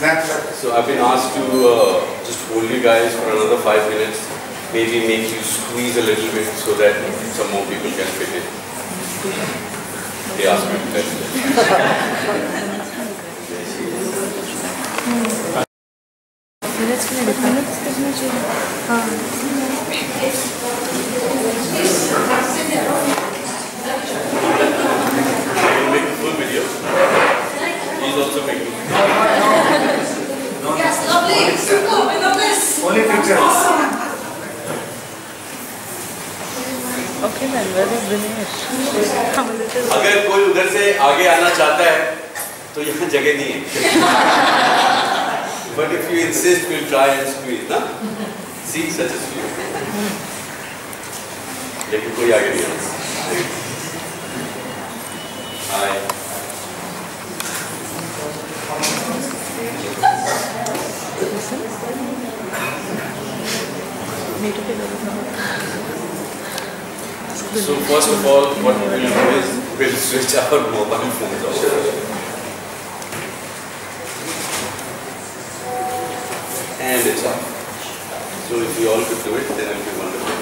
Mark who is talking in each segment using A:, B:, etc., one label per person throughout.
A: So I've been asked to just hold you guys for another 5 minutes, maybe make you squeeze a little bit so that some more people can fit in. They asked me to tell you. Make a full video. He's also making a video.
B: Yes, lovely. Super. I love this.
C: Only pictures.
B: Awesome.
D: Okay, man. Where is Dinesh?
A: अगर कोई उधर से आगे आना चाहता है, तो यहाँ जगह नहीं है. But if you insist, we'll try and squeeze, ना? See, such a few. लेकिन कोई आगे नहीं आना. Hi. So first of all, what we will do is we'll switch our mobile phones off. And it's off. So if we all could do it, then it will be wonderful.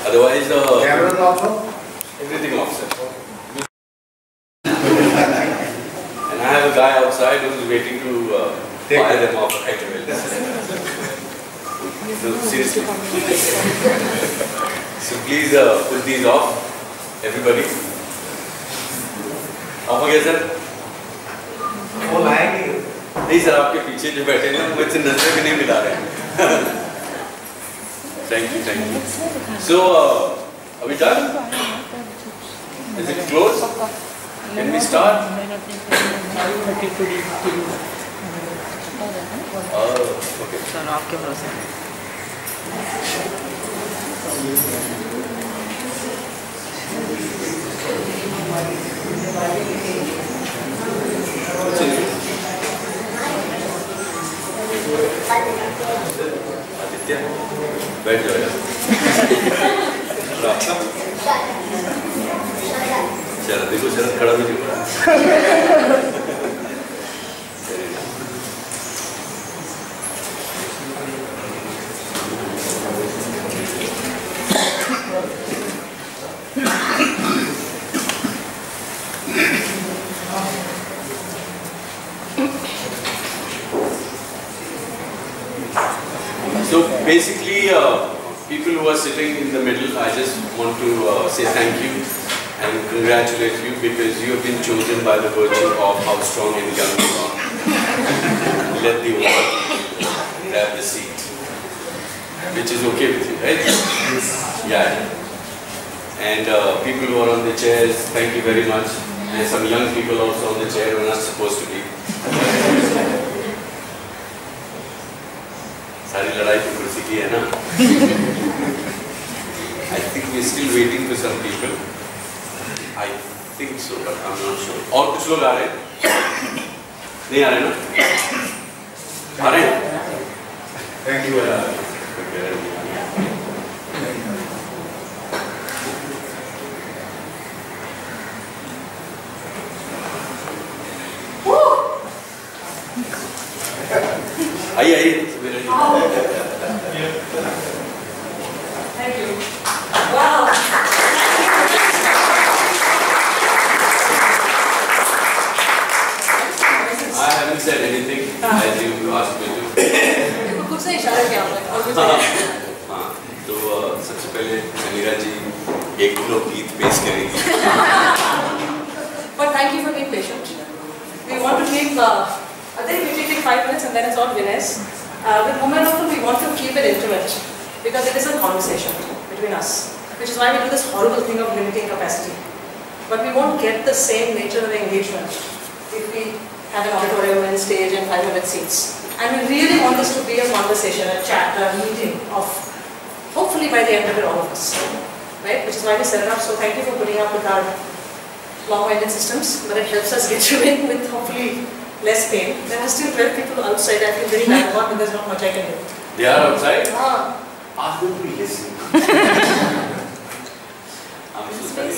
A: Otherwise,
C: Cameras also?
A: everything offset. And I have a guy outside who's waiting to fire them off right away. So seriously. So please put these off, everybody. Off again, sir.
C: वो लाएंगे.
A: नहीं sir, आपके पीछे जो बैठे हैं मुझसे नजर भी नहीं मिला रहे हैं. Thank you, thank you. So, are we done? Is it closed? Can we start? Okay.
D: चलो आपके भरोसे.
A: आदित्य, बैठ जाओ यार. शरद देखो, शरद खड़ा भी नहीं हो रहा. So basically, people who are sitting in the middle, I just want to say thank you and congratulate you because you have been chosen by the virtue of how strong and young you are. Let the world grab the seat, which is okay with you, right? Yeah. And people who are on the chairs, thank you very much. There's some young people also on the chair who are not supposed to be. सारी लड़ाई की कुर्सी की है ना? I think we're still waiting for some people. I think so, but I'm not sure. और कुछ लोग आ रहे हैं? नहीं आ रहे ना? आ रहे हैं?
C: Thank you.
A: आइए आइए.
B: Thank you. Wow.
A: I haven't said anything as you asked me to.
B: कुछ से इशारा किया आपने और कुछ
A: हाँ, तो सबसे पहले समीरा जी 1 किलो गीत पेश करेंगी.
B: But thank you for being patient. We want to keep, I think we take 5 minutes and then it's all Vinay's. With Mumbai Local, we want to keep it intimate because it is a conversation between us, which is why we do this horrible thing of limiting capacity. But we won't get the same nature of engagement if we have an auditorium and stage and 500 seats. And we really want this to be a conversation, a chat, a meeting of, hopefully by the end of it, all of us. Right? Which is why we set it up. So thank you for putting up with our long-winded systems, but it helps us get you in with hopefully less pain. There are still 12 people outside. I feel very bad about, but there's not much I can do.
A: They are outside?
B: Ah.
A: Ask them to listen. I'm so sorry.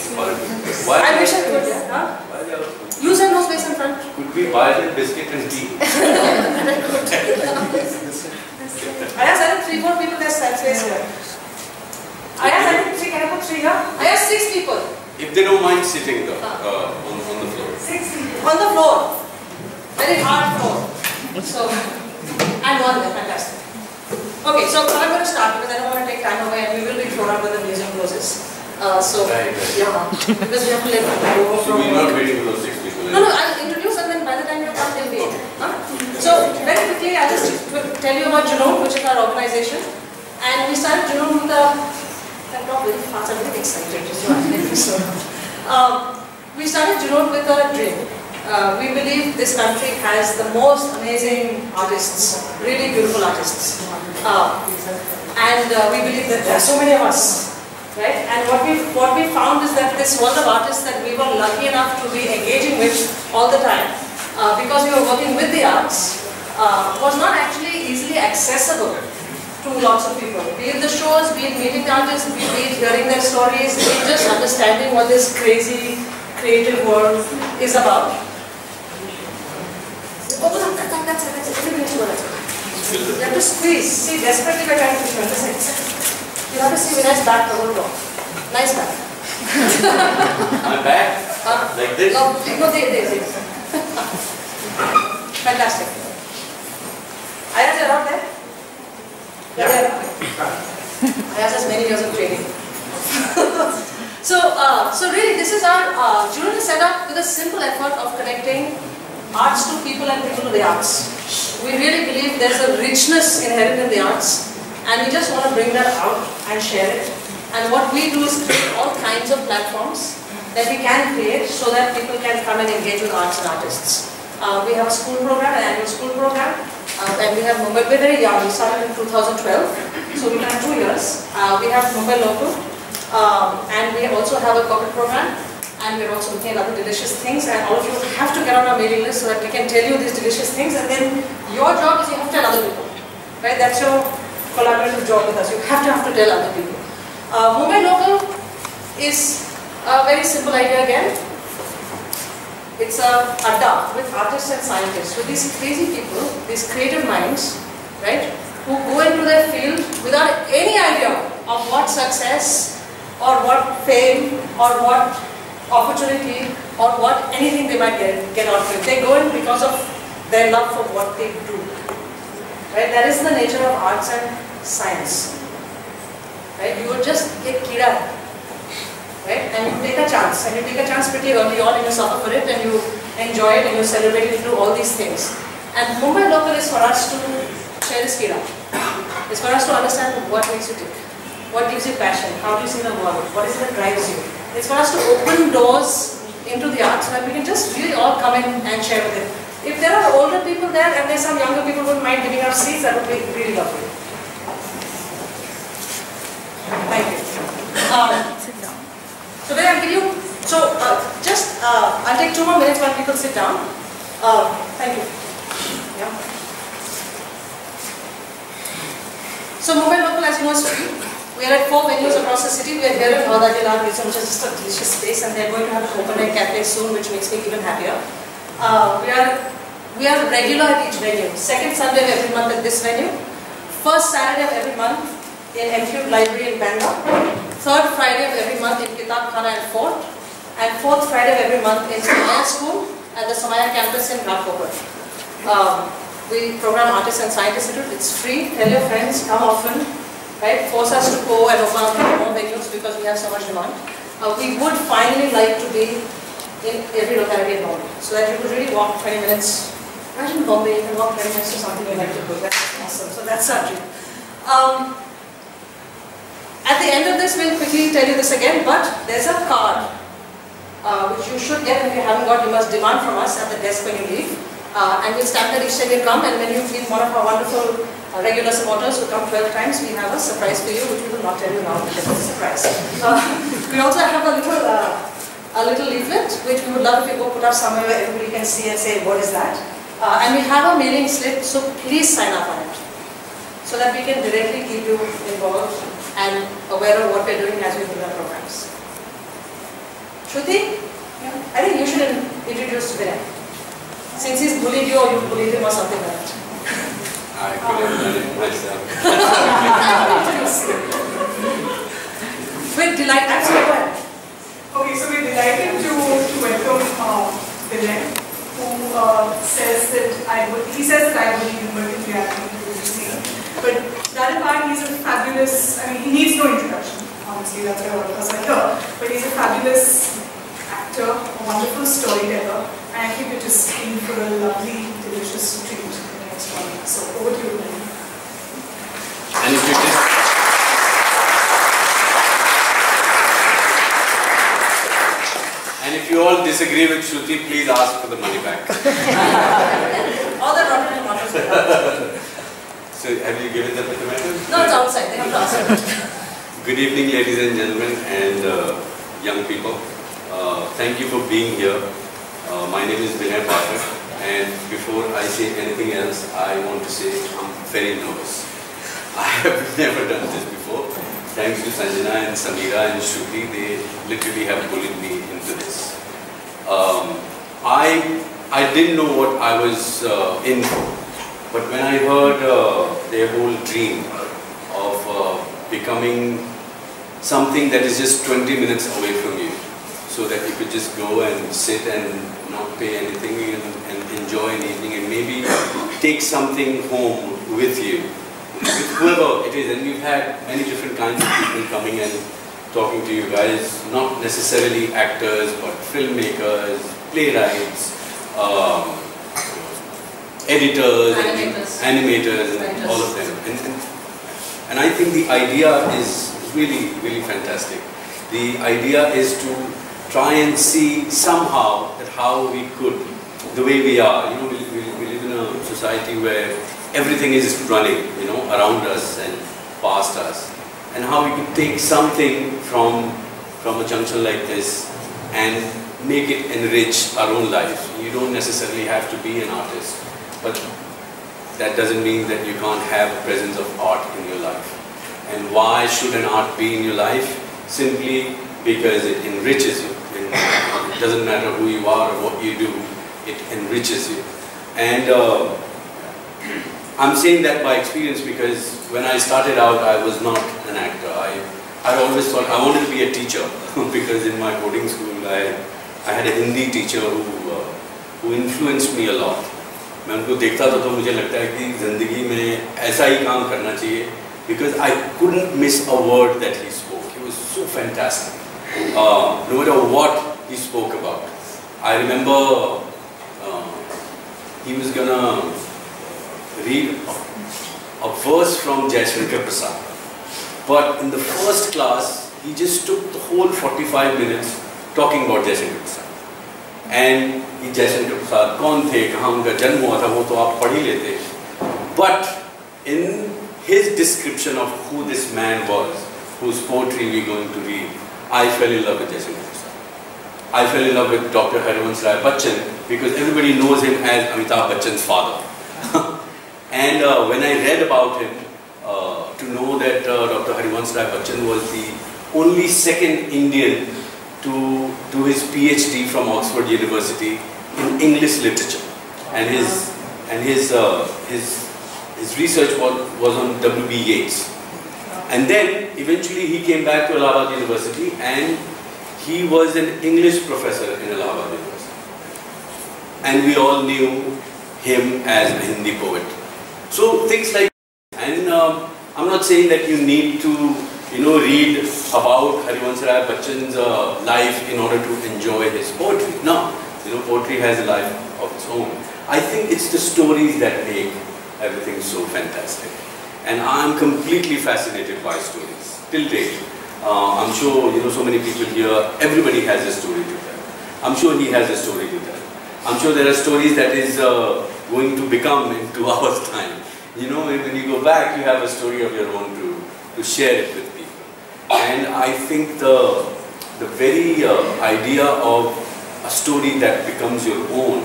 A: Why?
B: I wish I could, yeah. Huh?
A: Why they are outside?
B: Use and no space in front.
A: Could we buy the biscuit and tea?
B: Ayaz, I think 3-4 people there's space here. Ayaz, I think 3, can I put 3 here? Ayaz, 6 people.
A: If they don't mind sitting on the floor.
B: 6 people. On the floor. Very hard floor. So, and one there, fantastic. Okay, so I'm going to start because I don't want to take time away and we will be thrown out when the museum closes.
A: Right.
B: Yeah, because we have to let people go
A: So
B: from.
A: we're not waiting for those 6 people.
B: No, I'll introduce and then by the time you come, they'll be in. So, very quickly, I'll just tell you about Junoon, which is our organization. And we started Junoon with I'm not very fast, I'm very excited. We started Junoon with a dream. We believe this country has the most amazing artists, really beautiful artists. And we believe that there are so many of us. Right? And what we found is that this world of artists that we were lucky enough to be engaging with all the time, because we were working with the arts, was not actually easily accessible to lots of people. Be it the shows, be it meeting the artists, be it hearing their stories, be it just understanding what this crazy creative world is about. Oh, that's it. You have to squeeze. See, desperately we're trying to push one. You have to see Vinay's back the whole floor. Nice back.
A: My back? Like this?
B: No, they. Fantastic. Ayaz, you're out there? Yeah. Ayaz has many years of training. So really, this is our Junoon is set up with a simple effort of connecting arts to people and people to the arts. We really believe there's a richness inherent in the arts. And we just want to bring that out and share it. And what we do is create all kinds of platforms that we can create so that people can come and engage with arts and artists. We have a school program, an annual school program, and we have Mumbai. We're very young. We started in 2012, so we've done 2 years. We have Mumbai Local, and we also have a corporate program, and we're also looking at other delicious things. And all of you have to get on our mailing list so that we can tell you these delicious things. And then your job is you have to tell other people, right? That's your collaborative job with us. You have to tell other people. Mumbai Local is a very simple idea again. It's a adda with artists and scientists. So these crazy people, these creative minds, right, who go into their field without any idea of what success or what fame or what opportunity or what anything they might get out of it. They go in because of their love for what they do. Right? That is the nature of arts and science. Right? You would just get kida, right? And you take a chance, and you take a chance pretty early on, and you suffer for it, and you enjoy it, and you celebrate it, you do all these things. And Mumbai Local is for us to share this kida. It's for us to understand what makes you tick, what gives you passion, how do you see the world, what is it that drives you. It's for us to open doors into the arts so that we can just really all come in and share with it. If there are older people there and there's some younger people who wouldn't mind giving out seats, that would be really lovely. Thank you. So then I'll give you, I'll take 2 more minutes while people sit down. Thank you. Yeah. So Mumbai Local, as you know, is free. We are at 4 venues across the city. We are here in Art Museum, which is just a delicious space, and they're going to have an open air cafe soon, which makes me even happier. We are regular at each venue. Second Sunday of every month at this venue. First Saturday of every month in MQ Library in Bangalore. Third Friday of every month in Kitab Khana and Fort. And fourth Friday of every month in Samaya School at the Samaya campus in Ghatkopar. We program Artists and Scientists Institute. It's free. Tell your friends, come often. Right? Force us to go and open up more venues because we have so much demand. We would finally like to be in every locality in Bombay, so that you could really walk 20 minutes. Imagine Bombay, you can walk 20 minutes to something you like to do. That's awesome. So that's our dream. At the end of this, we'll quickly tell you this again, but there's a card which you should get. If you haven't got, you must demand from us at the desk when you leave. And we'll stamp that each time you come, and when you've been one of our wonderful regular supporters who come 12 times, we have a surprise for you, which we will not tell you now because it's a surprise. We also have a little leaflet, which we would love if you go put up somewhere where everybody can see and say, what is that? And we have a mailing slip, so please sign up on it, so that we can directly keep you involved and aware of what we're doing as we do our programs. Shruti? Yeah. I think you should introduce Vinay. Since he's bullied you or you bullied him or something like that.
A: I could have done it myself.
B: We're delighted. I'm sorry, go ahead.
E: Okay, so we're delighted to welcome Vinay, who says that he says that I believe in working reality. But that in fact, he's a fabulous, I mean, he needs no introduction, honestly, that's why all of us are here. But he's a fabulous actor, a wonderful storyteller, and I think we're just in for a lovely, delicious treat in the next one. So over to you, Vinay.
A: And if you And if you all disagree with Shruti, please ask for the money back.
B: All the rotten and waters.
A: So, have you given them the tomatoes?
B: No, it's outside. They have to ask.
A: Good evening, ladies and gentlemen, and young people. Thank you for being here. My name is Vinay Pathak, and before I say anything else, I want to say I'm very nervous. I have never done this before. Thanks to Sanjana and Samira and Shruti, they literally have bullied me into this. I didn't know what I was in for, but when I heard their whole dream of becoming something that is just 20 minutes away from you, so that you could just go and sit and not pay anything and enjoy an evening and maybe take something home with you. With whoever it is, and we've had many different kinds of people coming and talking to you guys, not necessarily actors, but filmmakers, playwrights, editors, animators, and all of them. And I think the idea is really, really fantastic. The idea is to try and see somehow that how we could, the way we are, you know, we live in a society where everything is running, you know, around us and past us, and how we could take something from a junction like this and make it enrich our own lives. You don't necessarily have to be an artist, but that doesn't mean that you can't have a presence of art in your life. And why should an art be in your life? Simply because it enriches you. It doesn't matter who you are or what you do, it enriches you. And I'm saying that by experience because when I started out, I was not an actor. I always thought I wanted to be a teacher because in my boarding school, I had a Hindi teacher who influenced me a lot. मैं उनको देखता था तो मुझे लगता है कि ज़िंदगी में ऐसा ही काम करना चाहिए because I couldn't miss a word that he spoke. He was so fantastic. No matter what he spoke about. I remember he was gonna read a verse from Jaishankar Prasad. But in the first class, he just took the whole 45 minutes talking about Jaishankar Prasad. And he Jaishankar Prasad, कौन थे, कहाँ उनका जन्म हुआ था, वो तो आप पढ़ ही लेते. But in his description of who this man was, whose poetry we're going to read, I fell in love with Jaishankar Prasad. I fell in love with Dr. Harivansh Rai Bachchan because everybody knows him as Amitabh Bachchan's father. And when I read about him, to know that Dr. Harivansh Rai Bachchan was the only second Indian to do his PhD from Oxford University in English literature, and his research was on W.B. Yeats. And then eventually he came back to Allahabad University and he was an English professor in Allahabad University. And we all knew him as a Hindi poet. So things like that. And I'm not saying that you need to, you know, read about Harivansh Rai Bachchan's life in order to enjoy his poetry. No, you know, poetry has a life of its own. I think it's the stories that make everything so fantastic. And I'm completely fascinated by stories, till date. I'm sure, you know, so many people here, everybody has a story to tell. I'm sure he has a story to tell. I'm sure there are stories that is going to become in 2 hours' time. You know, when you go back, you have a story of your own to share it with people. And I think the very idea of a story that becomes your own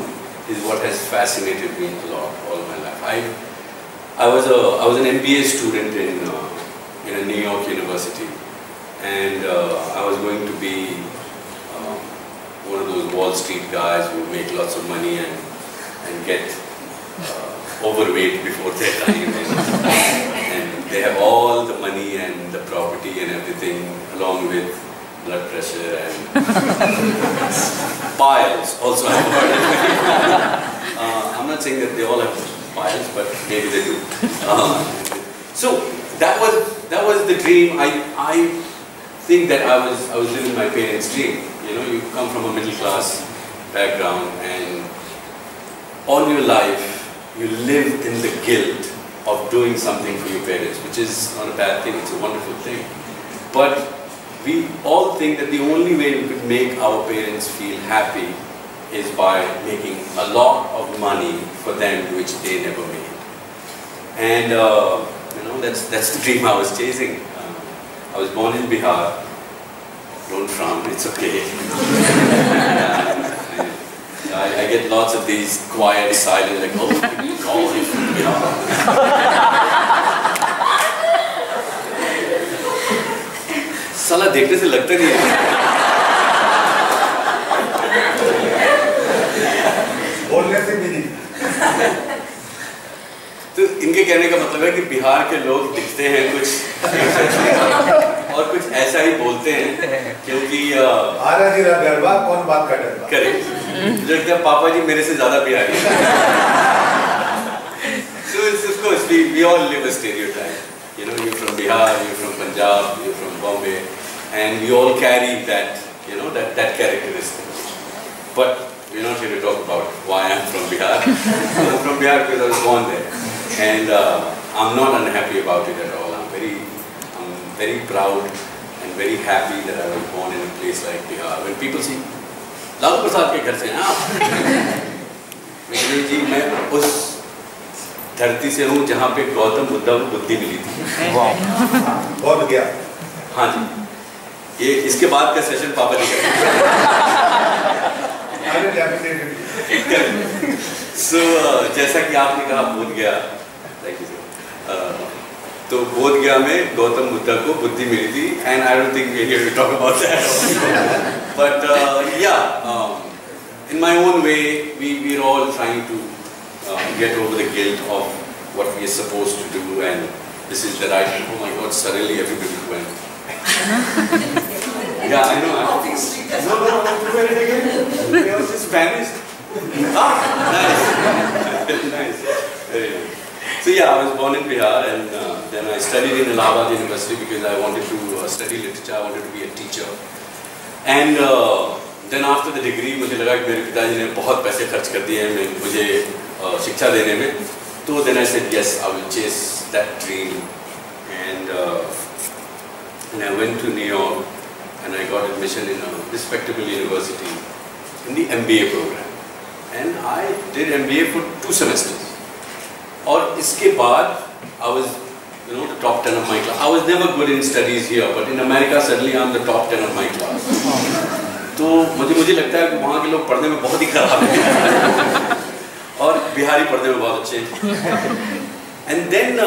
A: is what has fascinated me a lot all my life. I was an MBA student in a New York university, and I was going to be one of those Wall Street guys who make lots of money and get overweight before their time, and they have all the money and the property and everything, along with blood pressure and piles. Also, I've heard. I'm not saying that they all have piles, but maybe they do. So that was the dream. I think that I was living my parents' dream. You know, you come from a middle class background, and all your life you live in the guilt of doing something for your parents, which is not a bad thing. It's a wonderful thing. But we all think that the only way we could make our parents feel happy is by making a lot of money for them, which they never made. And you know, that's the dream I was chasing. I was born in Bihar. Don't frown, it's okay. I get lots of these quiet, silent, like, oh, God, you know. साला देखने से लगता नहीं है।
C: बोलने से भी नहीं।
A: तो इनके कहने का मतलब है कि बिहार के लोग दिखते हैं कुछ और कुछ ऐसा ही बोलते हैं, क्योंकि
C: आरा गिरा गरबा कौन बात का डरबा।
A: करेक्ट। जो कहते हैं पापा जी मेरे से ज़्यादा बिहारी हैं। So it's of course we all live a stereotype. You know, you're from Bihar, you're from Punjab, you're from Bombay, and we all carry that, you know, that characteristic. But we're not here to talk about why I'm from Bihar. I'm from Bihar because I was born there, and I'm not unhappy about it at all. I'm very proud and very happy that I was born in a place like Bihar. When people see Lalu Prasad के घर से हैं आप, जी मैं उस धरती से हूँ जहाँ पे गौतम बुद्धा को बुद्धि मिली थी।
C: बहुत गया।
A: हाँ जी, ये इसके बाद का सेशन पापा जी करेंगे। So जैसा कि आपने कहा बोध गया, तो बोध गया में गौतम बुद्धा को बुद्धि मिली थी, and I don't think we're here to talk about that. But in my own way, we're all trying to get over the guilt of what we are supposed to do, and this is the right. Oh my God! Suddenly everybody went. Yeah, I know. No, do it again. It was in Spanish. Ah, nice, nice. Very nice. So yeah, I was born in Bihar, and then I studied in Allahabad University because I wanted to study literature. I wanted to be a teacher, and then after the degree, मुझे लगा कि मेरे पिताजी ने बहुत पैसे खर्च कर दिए हैं मुझे शिक्षा देने में, तो then I said yes, I will chase that dream, and I went to New York, and I got admission in a respectable university in the MBA program, and I did MBA for 2 semesters. और इसके बाद I was, you know, the top 10 of my class. I was never good in studies here, but in America suddenly I'm the top 10 of my class. तो मुझे लगता है कि वहाँ के लोग पढ़ने में बहुत ही खराब हैं और बिहारी पढ़ने में बहुत अच्छे हैं। And then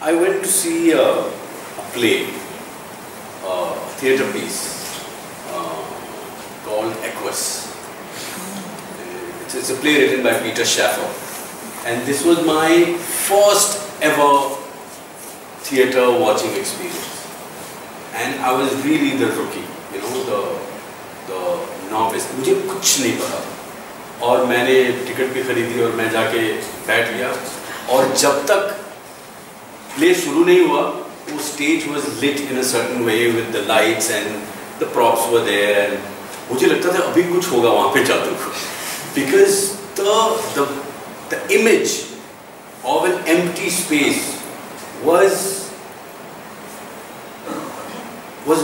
A: I went to see a play, a theatre piece called Equus. It's a play written by Peter Schaffer. And this was my first ever theatre watching experience. And I was really the rookie, you know, the novice. मुझे कुछ नहीं पता और मैंने ticket भी खरीदी और मैं जाके बैठ गया और जब तक प्ले शुरू नहीं हुआ वो stage was lit in a certain way with the lights and the props were there and मुझे लगता था अभी कुछ होगा वहाँ पे जादू because the image of an empty space was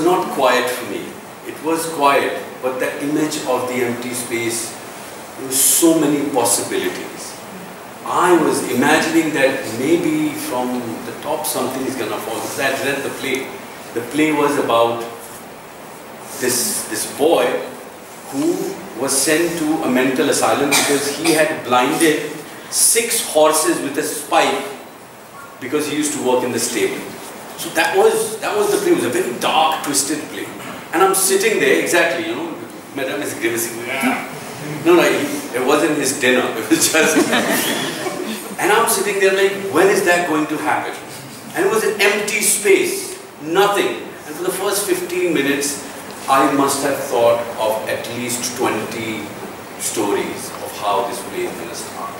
A: not quiet for me. It was quiet, but the image of the empty space, there were so many possibilities. I was imagining that maybe from the top something is gonna fall. Because I had read the play. The play was about this boy who was sent to a mental asylum because he had blinded 6 horses with a spike because he used to work in the stable. So that was the play. It was a very dark, twisted play. And I'm sitting there, exactly, you know, Madam is grimacing. No, it wasn't his dinner. It was just. And I'm sitting there like, when is that going to happen? And it was an empty space, nothing. And for the first 15 minutes, I must have thought of at least 20 stories of how this play is going to start.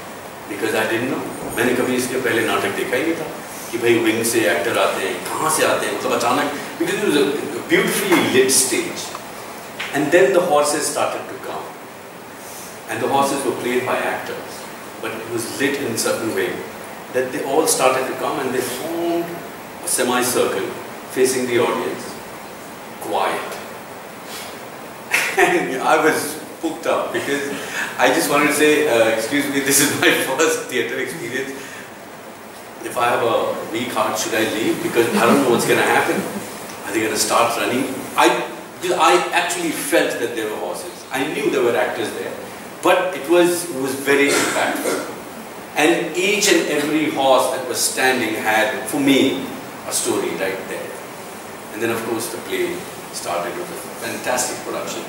A: Because I didn't know. मैंने कभी इसके पहले नाटक देखा ही नहीं था कि भाई विंग से एक्टर आते हैं, कहाँ से आते हैं, मतलब अचानक. Because it was a beautifully lit stage. And then the horses started to come. And the horses were played by actors. But it was lit in a certain way that they all started to come and they formed a semicircle facing the audience. Quiet. And I was hooked up because I just wanted to say, excuse me, this is my first theatre experience. If I have a weak heart, should I leave? Because I don't know what's going to happen. Are they going to start running? I actually felt that there were horses. I knew there were actors there. But it was very impactful. And each and every horse that was standing had, for me, a story right there. And then of course the play started with a fantastic production.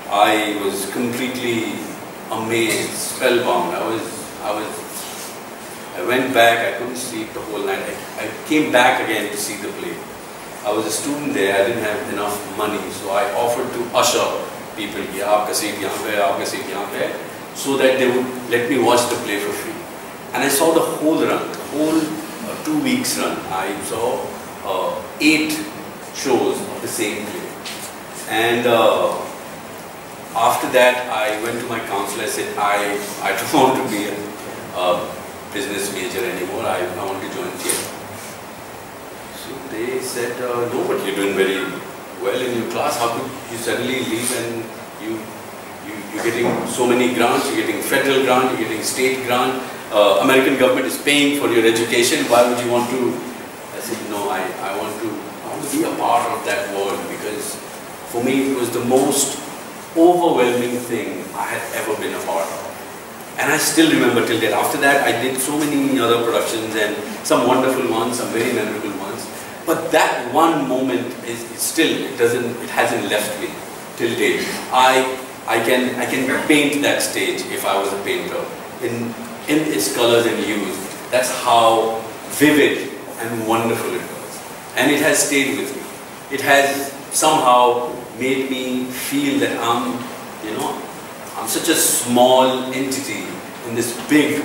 A: I was completely amazed, spellbound. I went back, I couldn't sleep the whole night. I came back again to see the play. I was a student there, I didn't have enough money, so I offered to usher people here, aapka seat yahan pe, aapka seat yahan pe, so that they would let me watch the play for free. And I saw the whole run, the whole 2 weeks run. I saw 8 shows of the same play. And after that, I went to my counselor. I said, I don't want to be a business major anymore. I want to join theatre. So they said, no, but you're doing very well in your class. How could you suddenly leave and you're getting so many grants? You're getting federal grant, you're getting state grant. American government is paying for your education. Why would you want to? I said, no, I want to be a part of that world, because for me it was the most overwhelming thing I had ever been a part of. And I still remember till date. After that, I did so many other productions, and some wonderful ones, some very memorable ones. But that one moment is still, it hasn't left me till date. I can paint that stage if I was a painter in its colors and hues. That's how vivid and wonderful it was. And it has stayed with me. It has somehow made me feel that I'm such a small entity in this big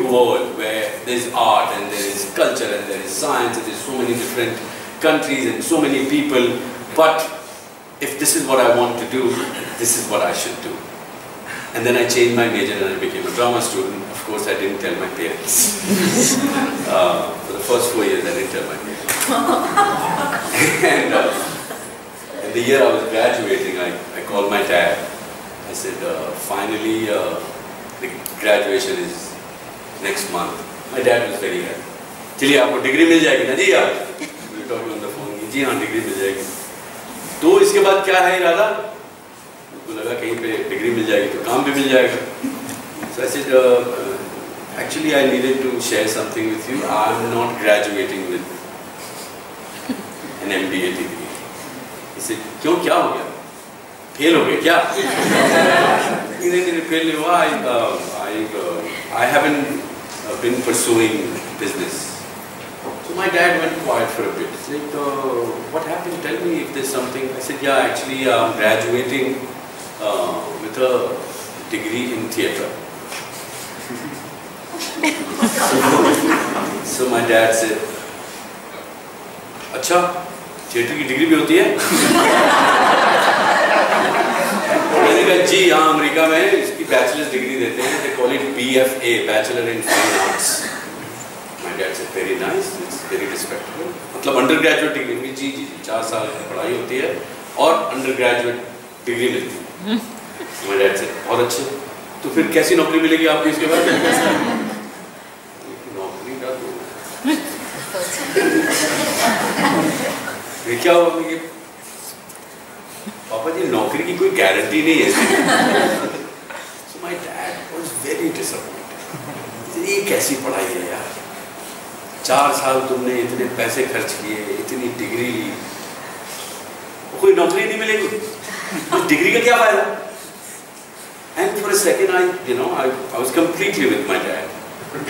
A: world where there's art and there is culture and there is science and there's so many different countries and so many people. But if this is what I want to do, this is what I should do. And then I changed my major and I became a drama student. Of course, I didn't tell my parents. For the first 4 years, I didn't tell my parents. And the year I was graduating, I called my dad. I said, finally, the graduation is next month. My dad was very happy. चलिए आपको degree मिल जाएगी ना जी यार? We were talking on the phone. जी हाँ, degree मिल जाएगी. तो इसके बाद क्या है इरादा? मुझे लगा कहीं पे डिग्री मिल जाएगी तो काम भी मिल जाएगा. So I said, actually I needed to share something with you. I'm not graduating with an MBA degree. He said, क्यों, क्या हो गया? फेल हो गए क्या? नहीं फेल नहीं हुआ. I haven't been pursuing business. So my dad went quiet for a bit. He's like, what happened? Tell me if there's something. I said, yeah, actually I'm graduating with a degree in theatre. So my dad said, अच्छा, theatre की degree भी होती है? मैंने कहा जी हाँ, America में इसकी बैचलर्स डिग्री देते हैं. They call it BFA, Bachelor in Fine Arts. My dad said, very nice, it's very respectable. मतलब अंडरग्रेजुएट डिग्री में जी 4 साल की पढ़ाई होती है और अंडरग्रेजुएट डिग्री मिलती है. My dad said, बहुत अच्छे. तो फिर कैसी नौकरी मिलेगी आपको इसके बाद? नौकरी का तो ये क्या होगा? पापा जी नौकरी की कोई गारंटी नहीं है. So my dad was very disappointed. ये कैसी पढ़ाई है यार? 4 साल तुमने इतने पैसे खर्च किए, इतनी डिग्री ली, कोई नौकरी नहीं मिलेगी. डिग्री का क्या फायदा? And for a second, I was completely with my dad.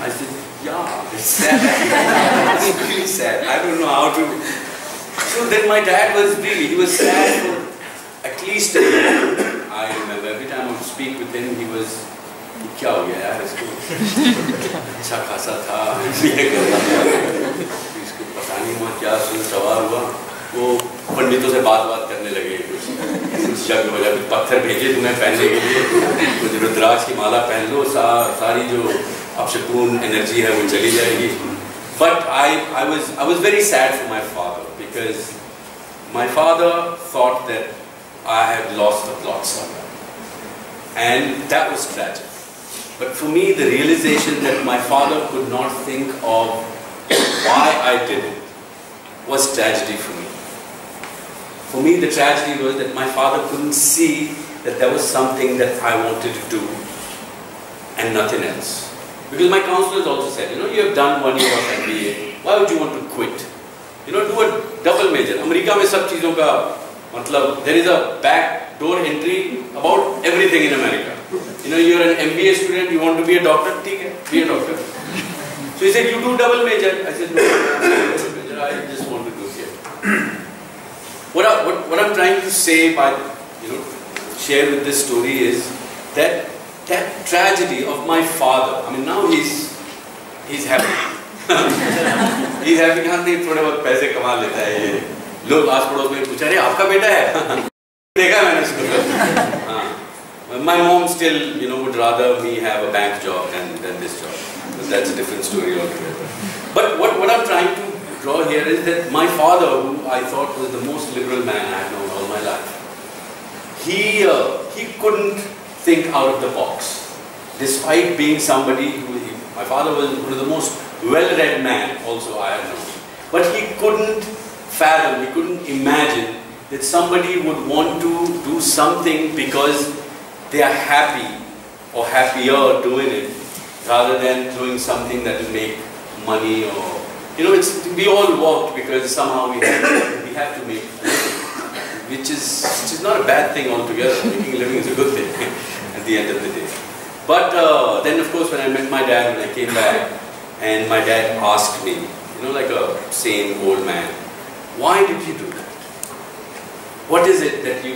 A: I said, yeah, it's sad. It's really sad. I don't know how to. So then my dad he was sad for at least a year. I remember every time I would speak with him, he was, क्या हो गया यार इसको? अच्छा खासा था, ये करता था, इसको पता नहीं हुआ क्या सवाल हुआ, वो पंडितों से बात करने लगे, कुछ जग हो जाए, पत्थर भेजे तुम्हें पहनने के लिए, कुछ रुद्राक्ष की माला पहन लो, सारी जो अपशकुन एनर्जी है वो चली जाएगी. But I was very sad for my father because my father thought that I had lost the plot somewhere, and that was tragic. But for me, the realization that my father could not think of why I did it was tragedy for me. For me, the tragedy was that my father couldn't see that there was something that I wanted to do and nothing else. Because my counselors also said, you have done 1 year of MBA, why would you want to quit? Do a double major. America में सब चीजों का मतलब, there is a back door entry about everything in America. You're an MBA student, you want to be a doctor, ठीक है, be a doctor. So he said, you do double major. I said, no, double major, I just want to do here. What I'm trying to say by, share with this story is that tragedy of my father, I mean now he's happy. He's happy, हाँ नहीं थोड़े बहुत पैसे कमा लेता है ये. लोग आस पड़ोस में पूछा रहे आपका बेटा है? देखा मैंने उसको. My mom still, would rather me have a bank job than this job. But that's a different story altogether. But what I'm trying to draw here is that my father, who I thought was the most liberal man I had known all my life, he couldn't think out of the box. Despite being somebody my father was one of the most well-read man also I had known. But he couldn't fathom, he couldn't imagine that somebody would want to do something because they are happy or happier doing it rather than doing something that will make money or we all worked because somehow we have to make a living, which is not a bad thing altogether. Making a living is a good thing at the end of the day. But then of course when I met my dad, when I came back and my dad asked me, like a sane old man, why did you do that? What is it that you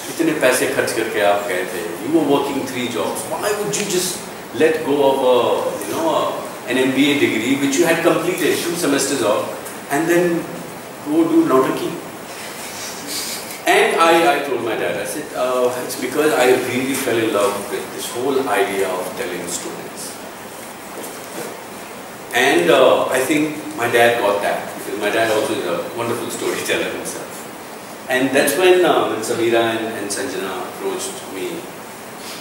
A: इतने पैसे खर्च करके आप गए थे? You were working 3 jobs. Why would you just let go of an MBA degree which you had completed 2 semesters of and then go do nautaki? And I told my dad, I said, it's because I really fell in love with this whole idea of telling stories. And I think my dad got that because my dad also is a wonderful storyteller himself. And that's when Samira and Sanjana approached me.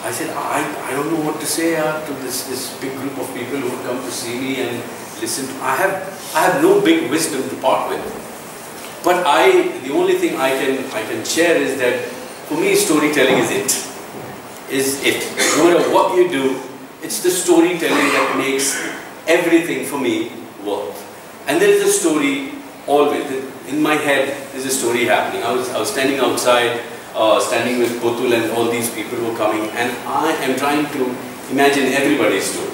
A: I said, I don't know what to say to this big group of people who would come to see me and listen to. I have no big wisdom to part with. But the only thing I can share is that for me storytelling is it. No matter what you do, it's the storytelling that makes everything for me work. And there is a story always. In my head, there's a story happening. I was standing outside, standing with Potul and all these people who were coming, and I am trying to imagine everybody's story.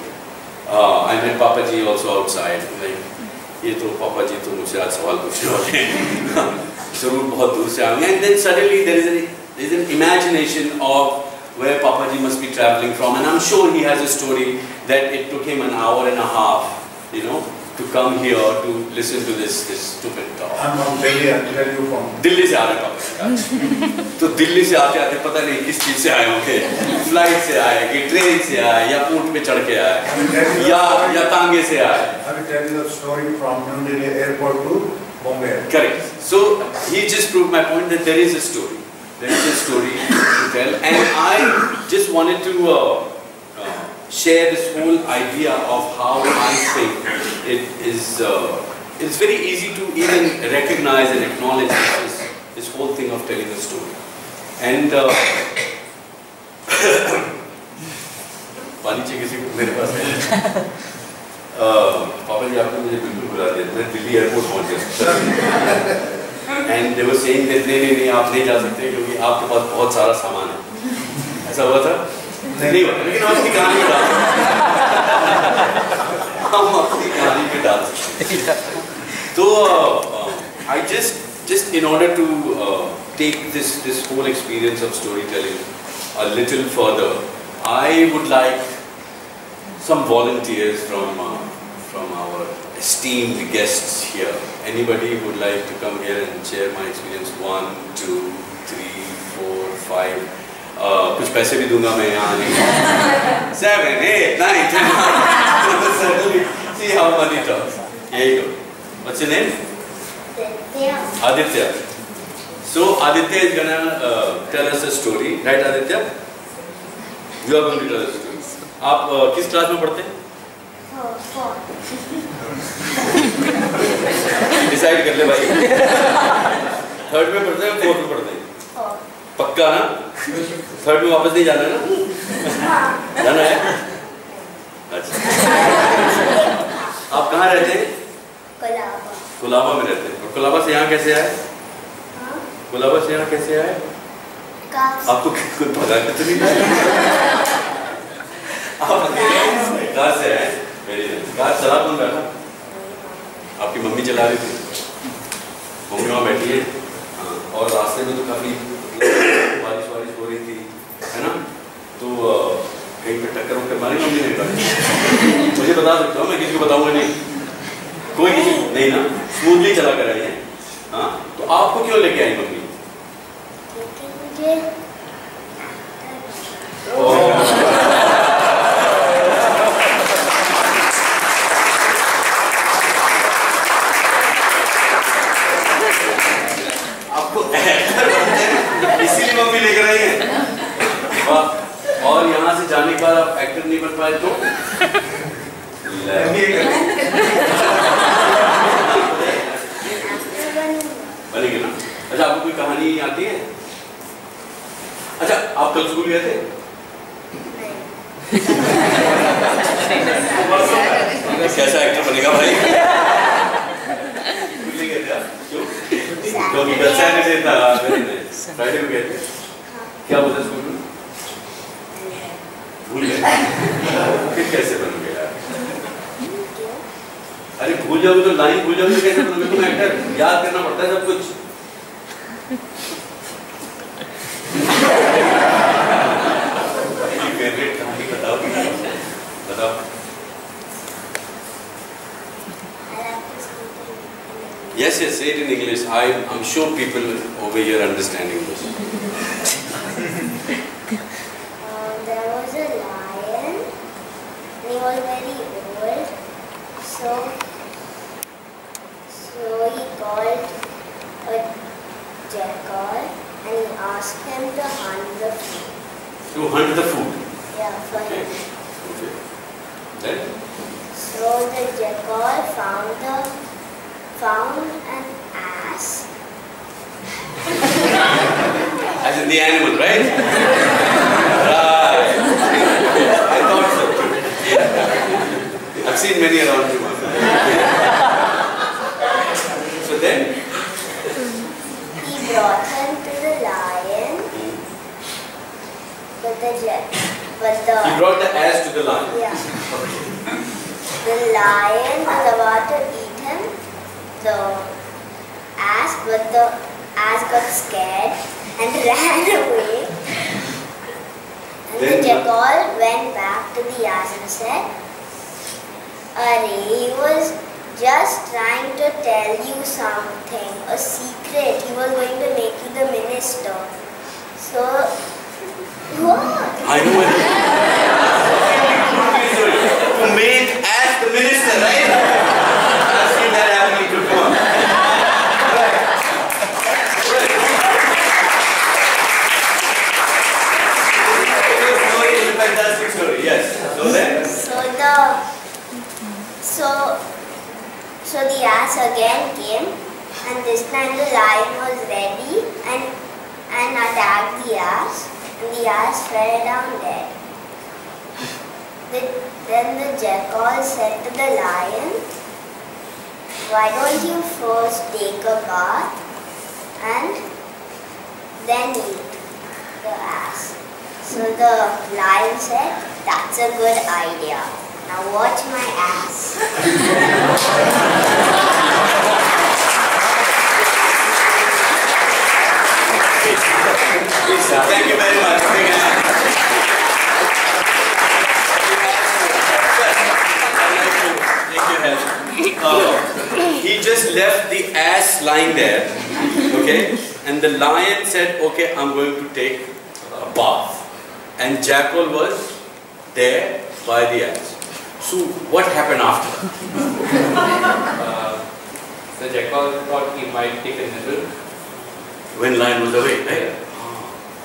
A: I met Papa Ji also outside. Like, ये तो Papa Ji तो मुझसे आज सवाल पूछने वाले हैं. जरूर बहुत दूर से आएंगे. And then suddenly there is an imagination of where Papa Ji must be traveling from, and I'm sure he has a story that it took him an hour and a half, to come here to listen to this stupid talk.
C: I'm from Delhi. Where are you from?
A: Delhi से आ रहे पापा. तो दिल्ली से आते आते पता नहीं किस चीज से आए होंगे. फ्लाइट से आए, कि ट्रेन से आए, या ऊंट पे चढ़ के आए, या तांगे से आए.
C: I will tell you the story from New Delhi airport to Bombay.
A: Correct. So he just proved my point that there is a story. There is a story to tell, and I just wanted to share this whole idea of how I think it is. It's very easy to even recognize and acknowledge this whole thing of telling a story. And पानी चाहिए किसी को मेरे पास है. पापा जी आपने मुझे बिल्कुल बुला दिया. मैं दिल्ली एयरपोर्ट पहुंच गया. and they were saying that नहीं आप नहीं जा सकते क्योंकि आपके पास बहुत सारा सामान है. ऐसा हुआ था? नहीं हुआ, लेकिन हम अपनी कहानी में डाल सकते. हम अपनी कहानी में डाल सकते. तो I just in order to take this whole experience of storytelling a little further, I would like some volunteers from our esteemed guests here. Anybody would like to come here and share my experience? 1, 2, 3, 4, 5. कुछ पैसे भी दूंगा मैं यहाँ आने के. 7, 8, 9, 10. Certainly. See how money talks. Here you go. What's your name? Aditya. So Aditya is gonna tell us a story, right, Aditya? You are going to tell us a story. आप किस क्लास में पढ़ते हैं? Decide कर ले भाई. 3rd में पढ़ते हैं, 4th में पढ़ते हैं? पक्का ना? 3rd में वापस नहीं जाना है ना? जाना है? अच्छा. आप कहाँ रहते हैं? कोलाबा में रहते हैं. और कोलाबा से यहाँ कैसे आए? कोलाबा से यहाँ कैसे आए? आपको कोई भगा के तो नहीं आया? आप कहाँ से आए? कार चला कौन रहा था? आपकी मम्मी चला रही थी. मम्मी वहाँ बैठी है. हाँ. और रास्ते में तो काफी बारिश हो रही थी, है ना? तो कहीं पे टक्कर मारी मम्मी ने. मुझे बता सकता हूँ, मैं किसी को बताऊंगा नहीं. कोई किसी नहीं ना, स्मूथली चला कर आई है. हाँ. तो आपको क्यों लेके आई मम्मी? इसीलिए मम्मी लेकर आई है. और यहाँ से जाने के बाद आप एक्टर नहीं बन पाए तो बनेंगे ना. अच्छा, आपको कोई कहानी आती है? अच्छा, आप कल स्कूल गए थे? कैसा एक्टर बनेगा भाई? भूल गए थे आप? क्यों? क्योंकि कल सैटरडे था. फ्राइडे को गए थे. क्या बोला स्कूल में? भूल गए. फिर कैसे बनोगे यार? अरे भूल जाओगे तो लाइन भूल जाओगे, कैसे बनोगे तुम एक्टर? याद करना पड़ता है सब कुछ. फेवरेट कहानी बताओ. बताओ. Yes, say it in English. I'm sure people over here understand English.
F: There was a lion. He was very old, so he called a jackal and he asked him to hunt the food.
A: To hunt the food.
F: Yeah, for him.
A: Okay. Then?
F: So the jackal found an ass.
A: As in the animal, right? Right. I thought so. I've seen many around you. So then?
F: He brought him to the lion. He
A: brought the ass to the lion.
F: Yeah. The lion was about to eat him, the ass, but the ass got scared and ran away. And the jackal went back to the ass and said, he was just trying to tell you something, a secret. He was going to make you the minister. So, what?
A: I know it. To make as the minister, right? I've seen that happening before. Right. Story is a fantastic story, yes. So then?
F: So the ass again came, and this time the lion was ready and attacked the ass, and the ass fell down dead. Then the jackal said to the lion, "Why don't you first take a bath and then eat the ass. So the lion said, "That's a good idea. Now watch my ass."
A: Thank you very much. He just left the ass lying there, okay? And the lion said, "Okay, I'm going to take a bath." And Jackal was there by the ass. So what happened after?
G: The Jackal thought he might take a nibble,
A: When lion was away, right?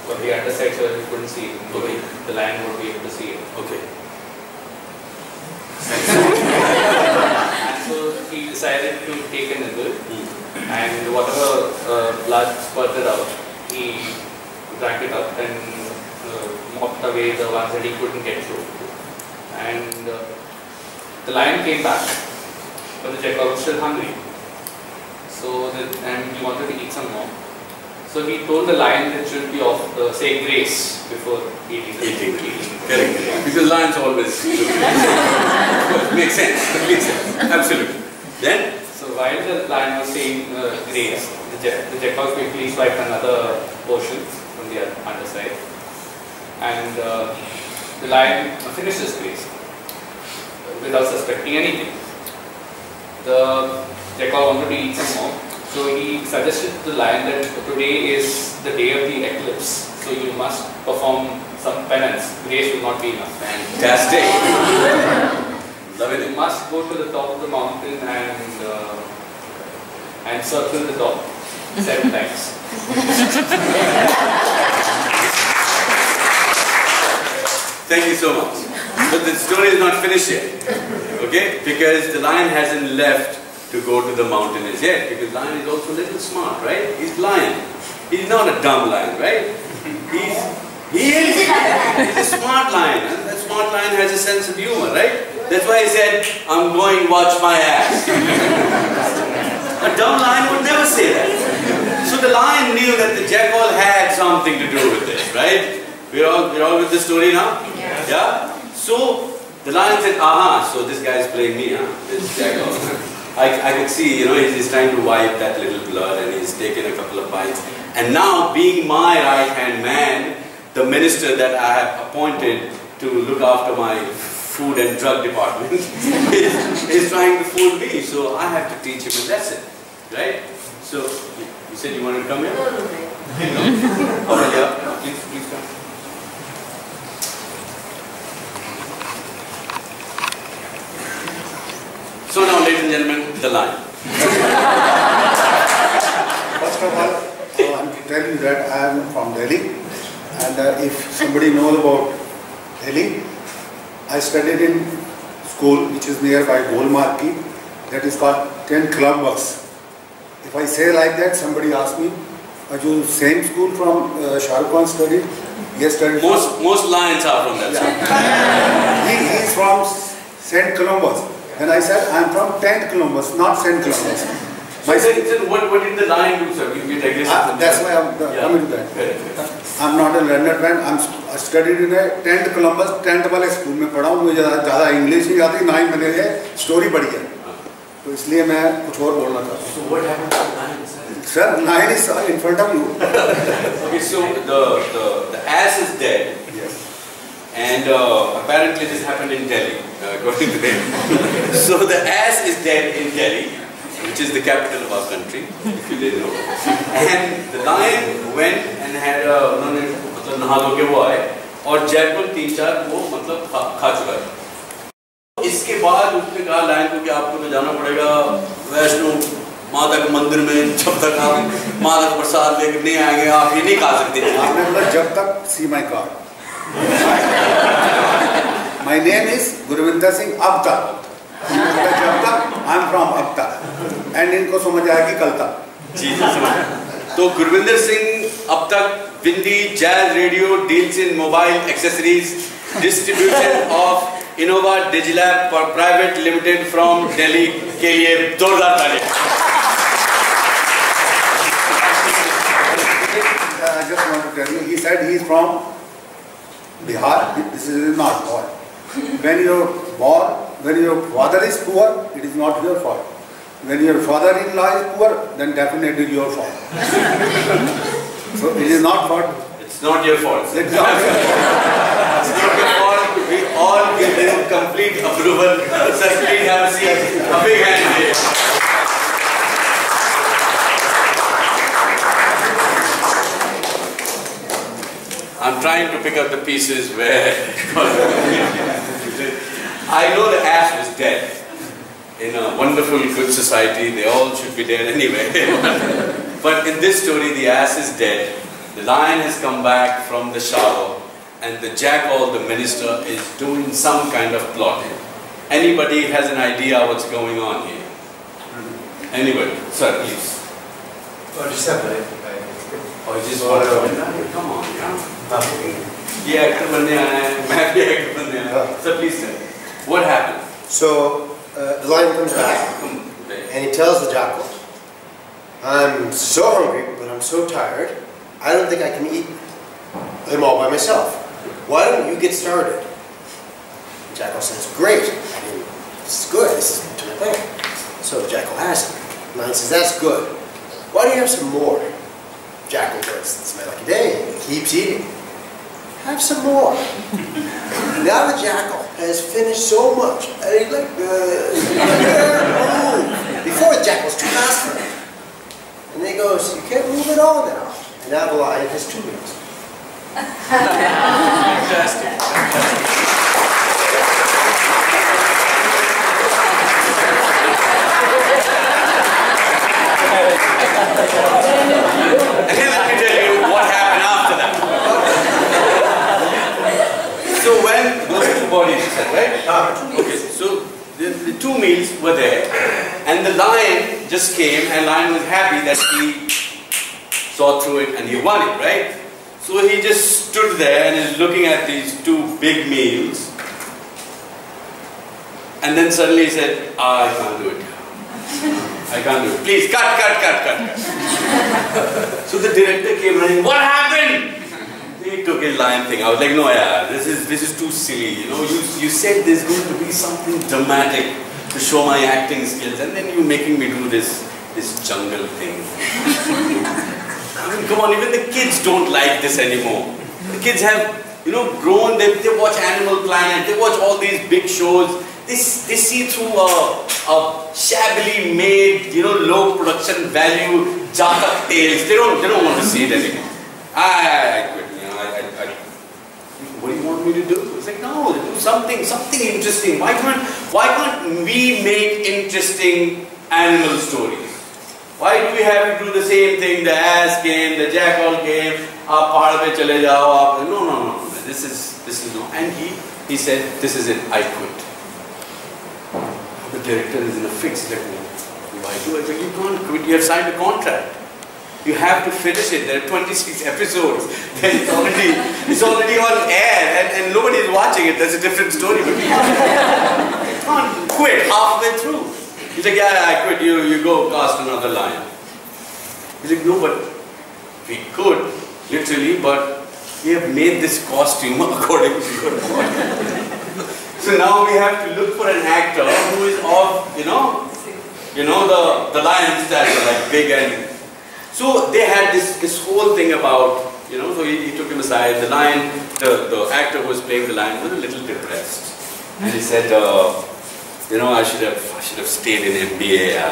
G: but the underside so he couldn't see it.
A: Okay.
G: The lion would be able to see it.
A: Okay.
G: And so he decided to take a nibble, and whatever blood spurted out, he drank it up and mopped away the ones that he couldn't get through. And the lion came back, but the jackal was still hungry. So and he wanted to eat some more. So he told the lion that should be of say grace before eating.
A: Correct. Because lions always do grace. Makes sense. Makes sense. Absolutely. Then?
G: So while the lion was saying grace, the jackal quickly swiped another portion from the underside, and the lion finished his grace without suspecting anything. The jackal wanted to eat some more, so he suggested to the lion that today is the day of the eclipse, so you must perform some penance. Grace will not be enough.
A: Fantastic. Love it.
G: You must go to the top of the mountain and circle the top 7 times.
A: Thank you so much. But the story is not finished yet. Okay? Because the lion hasn't left to go to the mountain as yet. Because lion is also a little smart, right? He's lion. He's not a dumb lion, right? He's a smart lion. And that smart lion has a sense of humor, right? That's why he said, "I'm going watch my ass." A dumb lion would never say that. So the lion knew that the jackal had something to do with this, right? We're all with the story now? Yeah? So the lion said, "Aha, so this guy is playing me, huh? This jackal." I could see, he's trying to wipe that little blood and he's taken a couple of bites. And now, being my right-hand man, the minister that I have appointed to look after my food and drug department is trying to fool me. So I have to teach him a lesson, right? So, you said you wanted to come here?
B: No.
A: Oh, yeah. Please come. So now, ladies and gentlemen, the lion.
C: First of all, I'm telling you that I am from Delhi, and if somebody knows about Delhi, I studied in school which is nearby Golmarki, that is called 10 Columbus. If I say like that, somebody asks me, "Are you same school from Shah Rukh Khan studied?" Yes, studied.
A: Most lions are from that side.
C: He is from St. Columbus. Then I said, "I am from 10 Columbus, not St. Columbus."
A: What did the lion do, sir? You get aggressive.
C: That's why I'm coming to that. I'm not a learned man. I studied in a 10th Columbus, 10th वाले school में पढ़ा हूँ. मुझे ज़्यादा English नहीं आती, ना ही मैंने ये स्टोरी पढ़ी है. तो इसलिए मैं कुछ और बोलना चाहता हूँ.
A: So what happened to the lion, sir?
C: Sir, lion is in front of you.
A: Okay, so the ass is dead.
C: Yes.
A: And apparently this happened in Delhi, according to them. So the ass is dead in Delhi, which is the capital of our country, if you didn't know. And the lion went and had उन्होंने मतलब नहा धो के वो आए और जयपुर 3-4 वो मतलब खा चुका है. इसके बाद उसने कहा लायन को कि आपको तो जाना पड़ेगा वैष्णो माता के मंदिर में, जब तक आप माता का प्रसाद लेकर नहीं आएंगे आप ये नहीं खा सकते.
C: आपने बोला जब तक see my card. My name is Gurvinder Singh अब तक. जब तक I'm from अब तक. And इनको समझ आएगी कल तक.
A: जी समझ. तो गुरविंदर सिंह अब तक Windy Jazz Radio deals in mobile accessories distribution of Innova Digilab private limited from Delhi के लिए जोरदार तालियां.
C: said he is from Bihar. This is not fault. When you're born, when your father is poor, it is not your fault. When your father-in-law is poor, then definitely your fault. So it is not fault.
A: It's not your fault.
C: It's not your fault.
A: It's not your fault. We all give him complete approval. Sir, please have a seat. A big hand here. I'm trying to pick up the pieces where I know the ass was dead. In a wonderful, good society, they all should be dead anyway. But in this story, the ass is dead. The lion has come back from the shower, and the jackal, the minister, is doing some kind of plotting. Anybody has an idea what's going on here? Anybody? Sir, please.
H: Oh, just have it.
A: Oh, just want to come on, yeah. Yeah, actor बनने आया है, मैं भी actor बनने आया हूँ. So please tell me, what happened?
H: So, the lion comes back, and he tells the jackal, I'm so hungry, but I'm so tired, I don't think I can eat them all by myself. Why don't you get started? The jackal says, great, this is good, this is my plan. So the jackal has it. The lion says, that's good. Why don't you have some more? Jackal goes, it's my lucky day, and he keeps eating. Have some more. Now the jackal has finished so much, and he's like, before the jackal's too fast for him. And then he goes, you can't move at all now. And now the lion has 2 meals.
A: Fantastic. And then let me tell you what happened after that. So when those 2 bodies, you said, right? Okay, so the 2 meals were there, and the lion just came, and lion was happy that he saw through it and he won it, right? So he just stood there and is looking at these 2 big meals, and then suddenly he said, I can't do it. I can't do it. Please, cut. So the director came running, what happened? He took his lion thing. I was like, no, yeah, this is too silly. You know, you said there's going to be something dramatic to show my acting skills, and then you're making me do this jungle thing. I mean, come on, even the kids don't like this anymore. The kids have, grown, they watch Animal Planet, they watch all these big shows. They see through a shabbily made, low production value Jatak tales. They don't want to see it anymore. I quit. What do you want me to do? It's like, no, do something interesting. Why can't we make interesting animal stories? Why do we have to do the same thing? The ass came, the jackal came, aap pahad pe chale jao. No. This is no. And he said, this is it. I quit. The director is in a fix. Like, why do I? Well, you can't quit. You have signed a contract. You have to finish it. There are 26 episodes. It's already on air, and nobody is watching it. That's a different story. But you can't quit halfway through. He's like, yeah, I quit. You go cast another lion. He's like, no, but we could, literally, but we have made this costume according to your body. So now we have to look for an actor who is of, the lion stature, like big and. So they had this whole thing about, so he took him aside. The lion, the actor who was playing the lion was a little depressed, and he said, I should have stayed in MBA. I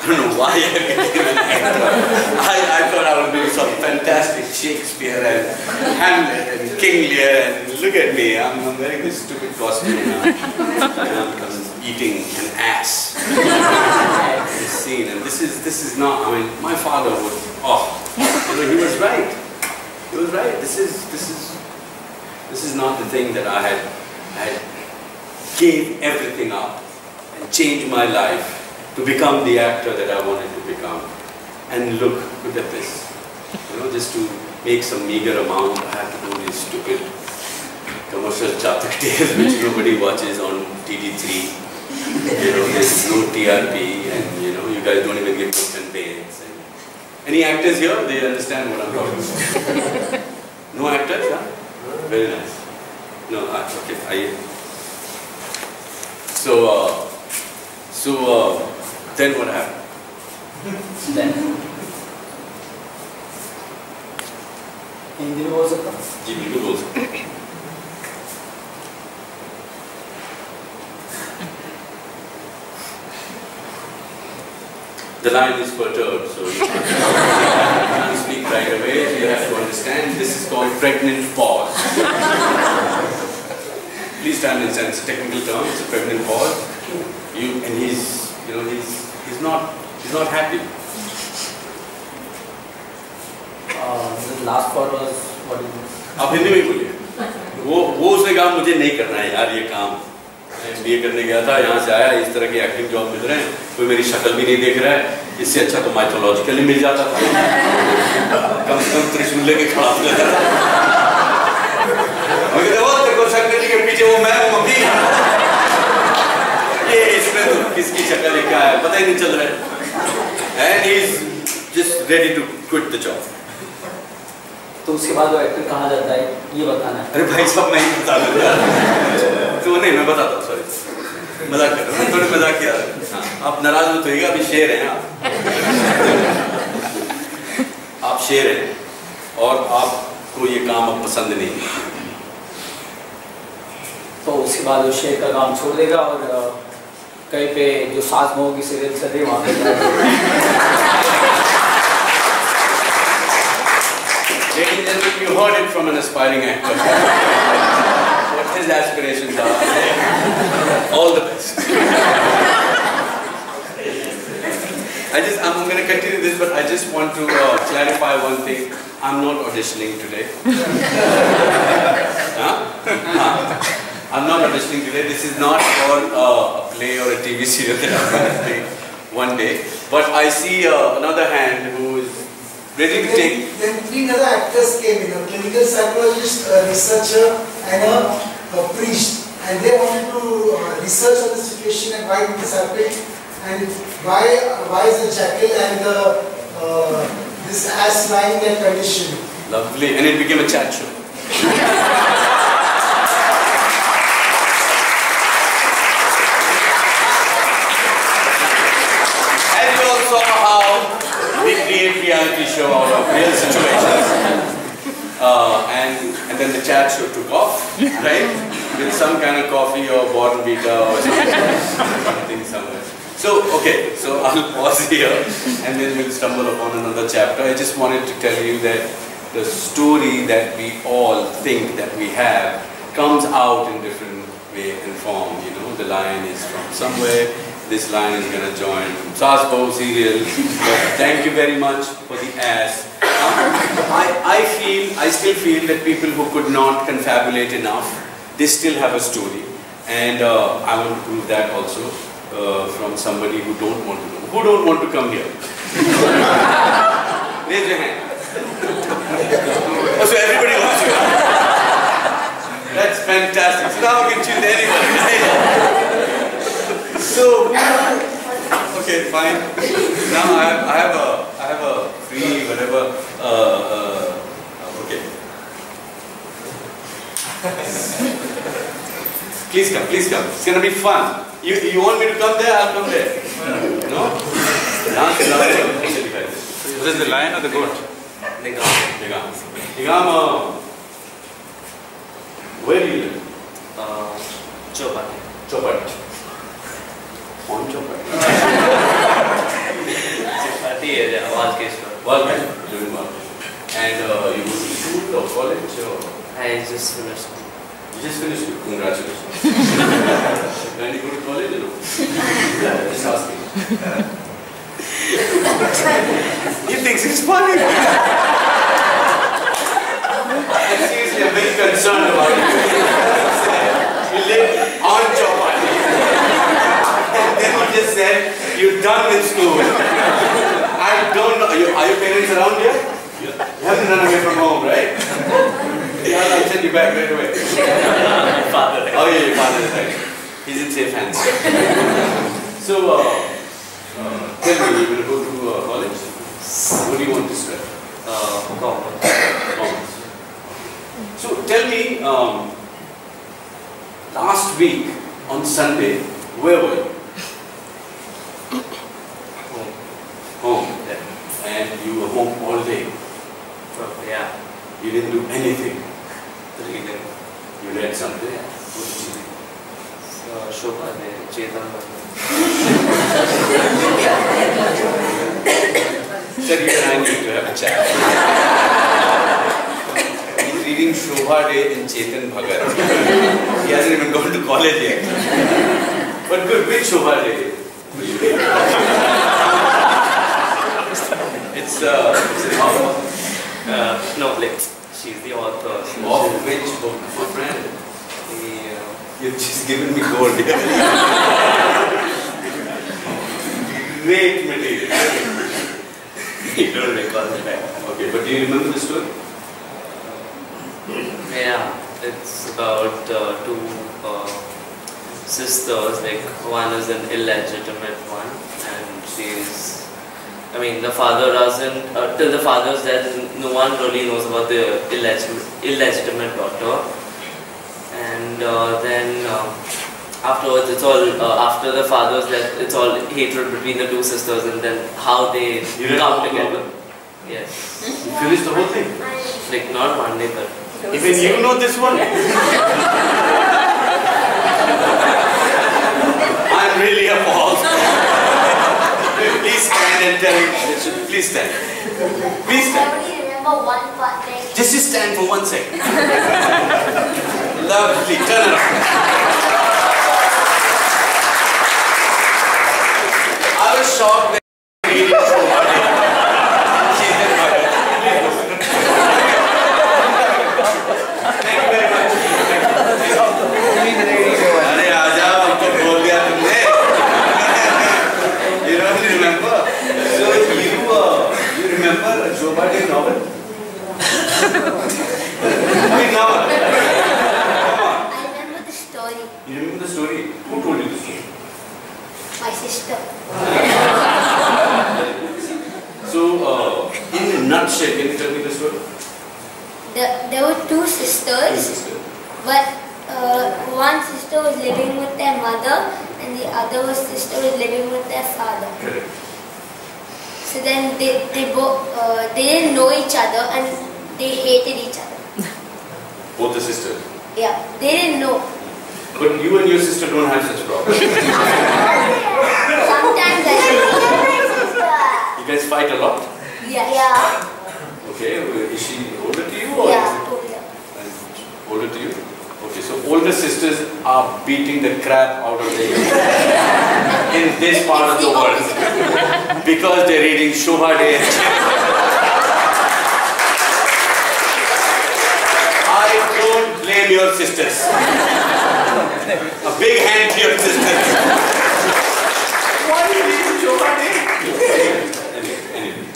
A: don't know why I became an actor. I thought I would do some fantastic Shakespeare and Hamlet and King Lear, and look at me, I'm wearing this stupid costume now. I'm eating an ass. This scene, and this is not, my father would, he was right. He was right. This is not the thing that I had gave everything up and changed my life to become the actor that I wanted to become. And look at this. Just to make some meager amount, I have to do these stupid commercial Jatak tales which nobody watches on TD3. There's no TRP, and you guys don't even give consent payments. Any actors here? They understand what I'm talking about. No actors? Huh? Very nice. No, okay. So then what happened?
I: Hindi में बोल सकता हूँ?
A: जी बिल्कुल बोल सकते हैं। The line is perturbed, so you can't speak right away. You have to understand. This is called pregnant pause. Please try and understand. It's a technical term. It's a pregnant pause. And he's not happy.
I: The last part was what is this?
A: आप हिंदी में बोलिए। वो उसने कहा मुझे नहीं करना है यार ये काम। MBA करने गया था, यहाँ से आया, इस तरह की एक्टिंग जॉब मिल रहे हैं, कोई मेरी शक्ल भी नहीं देख रहा है, इससे अच्छा तो माइथोलॉजिकल ही मिल जाता था। कम से कम त्रिशूल लेके खड़ा हो जाता था। तेरे को शक्ल के पीछे वो मैं हूँ अभी। ये इसमें तो किसकी शक्ल है क्या है पता ही नहीं चल रहा है। And he's just ready to quit the job.
I: तो उसके बाद वो एक्टर कहाँ जाता है ये बताना है।
A: अरे भाई साहब नहीं बता दो यार। तो नहीं मैं बताता हूँ सॉरी मजाक कर रहा हूँ थोड़ी मजाक किया। आप नाराज मत होइएगा अभी शेर हैं आप शेर हैं और आपको ये काम अब पसंद नहीं है।
I: तो उसके बाद वो शेर का काम छोड़ देगा और कहीं पे जो सास बहू की सीरियल चल रही है वहाँ पे
A: Ladies and gentlemen, you heard it from an aspiring actor. What his aspirations are. All the best. I'm going to continue this, but I just want to clarify one thing. I'm not auditioning today. I'm not auditioning today. This is not for a play or a TV serial that I'm going to play one day. But I see another hand who is ready to take.
J: Then 3 other actors came in, a clinical psychologist, a researcher and a priest. And they wanted to research on the situation and why did this happen and why is the jackal and this ass lying in that condition.
A: Lovely. And it became a chat show. And we also saw how we create reality show out of real situations. And then the chat show took off, right? With some kind of coffee or Bornvita or something somewhere. So, okay, so I'll pause here and then we'll stumble upon another chapter. I just wanted to tell you that the story that we all think that we have comes out in different way and form. You know, the lion is from somewhere. This line is going to join Saas Bahu serial. Thank you very much for the ass. I still feel that people who could not confabulate enough, they still have a story. And I want to prove that also from somebody who don't want to know. Who don't want to come here? Raise your hand. Oh, so everybody wants to come. That's fantastic. So now we can choose anybody. So, okay, fine. Now I have a free whatever. Okay. Please come, please come. It's gonna be fun. You want me to come there? I'll come there. No?
K: What is the lion or the goat?
A: Nigam, where do you live?
G: Chopat.
A: Chopat. On Chopat.
G: Chapati is a Wal Keshwar.
A: Wal, you live in Wal. And you go to school or college or?
G: I just finished.
A: You just finished it. Congratulations. When you go to college, you know? Just asking. He thinks it's funny. Seriously, I'm very concerned about it. You live on Chowpatty. And then you just said, you're done with school. I don't know. Are your parents around here? You haven't run away from home, right? Yeah, I'll send you back right away.
G: Father.
A: Oh yeah, your father is right. He's in safe hands. So, tell me, you will go to college? What do you want to study? Commerce. So tell me, last week on Sunday, where were you? Home. Yeah. And you were home all day.
G: Yeah.
A: You didn't do anything.
G: Reading.
A: You read something. Yeah. What did you read?
G: Shobha de Chetan.
A: Sir, you and I need to have a chat. He's reading Shobha Day in Chetan Bhagat. He hasn't even gone to college yet. But good, which Shobha Day? It's an author.
G: No, like she's the author.
A: Of which book, my friend? You've just given me gold here. Great material.
G: You don't recall the time.
A: Okay, but do you remember the story?
G: Yeah, it's about two sisters. Like one is an illegitimate one, and she's. I mean, the father doesn't. Till the father's death, no one really knows about the illegitimate daughter. And then afterwards, it's all after the father's death. It's all hatred between the two sisters, and then how they come together. Yes.
A: You finished the whole thing?
G: Like not one day, but
A: even you know this one. I'm really appalled. Please stand and tell me. Please stand. Please stand.
F: I only remember one part.
A: Just stand for 1 second. Lovely. Turn around. I was shocked that you read it so hard. Thank you very much. Arey, aaja, humko bol diya tumne. You don't remember? So you remember a Shobha Day novel? Big novel.
F: You
A: remember the story? Who told you the story?
F: My sister.
A: So, in a nutshell, can you tell me the story?
F: There were two sisters, but one sister was living with their mother and the other sister was living with their father.
A: Correct.
F: So then they didn't know each other and they hated each other.
A: Both the sisters?
F: Yeah, they didn't know.
A: But you and your sister don't have such problems.
F: Sometimes I
A: You guys fight a lot?
F: Yeah.
A: Okay, is she older to you? Or
F: Yeah,
A: older to you? Okay, so older sisters are beating the crap out of their in this part of the world because they're reading Shobha Day. I don't blame your sisters. A big hand to your sisters. Why are you reading Shobha Day? Anyway,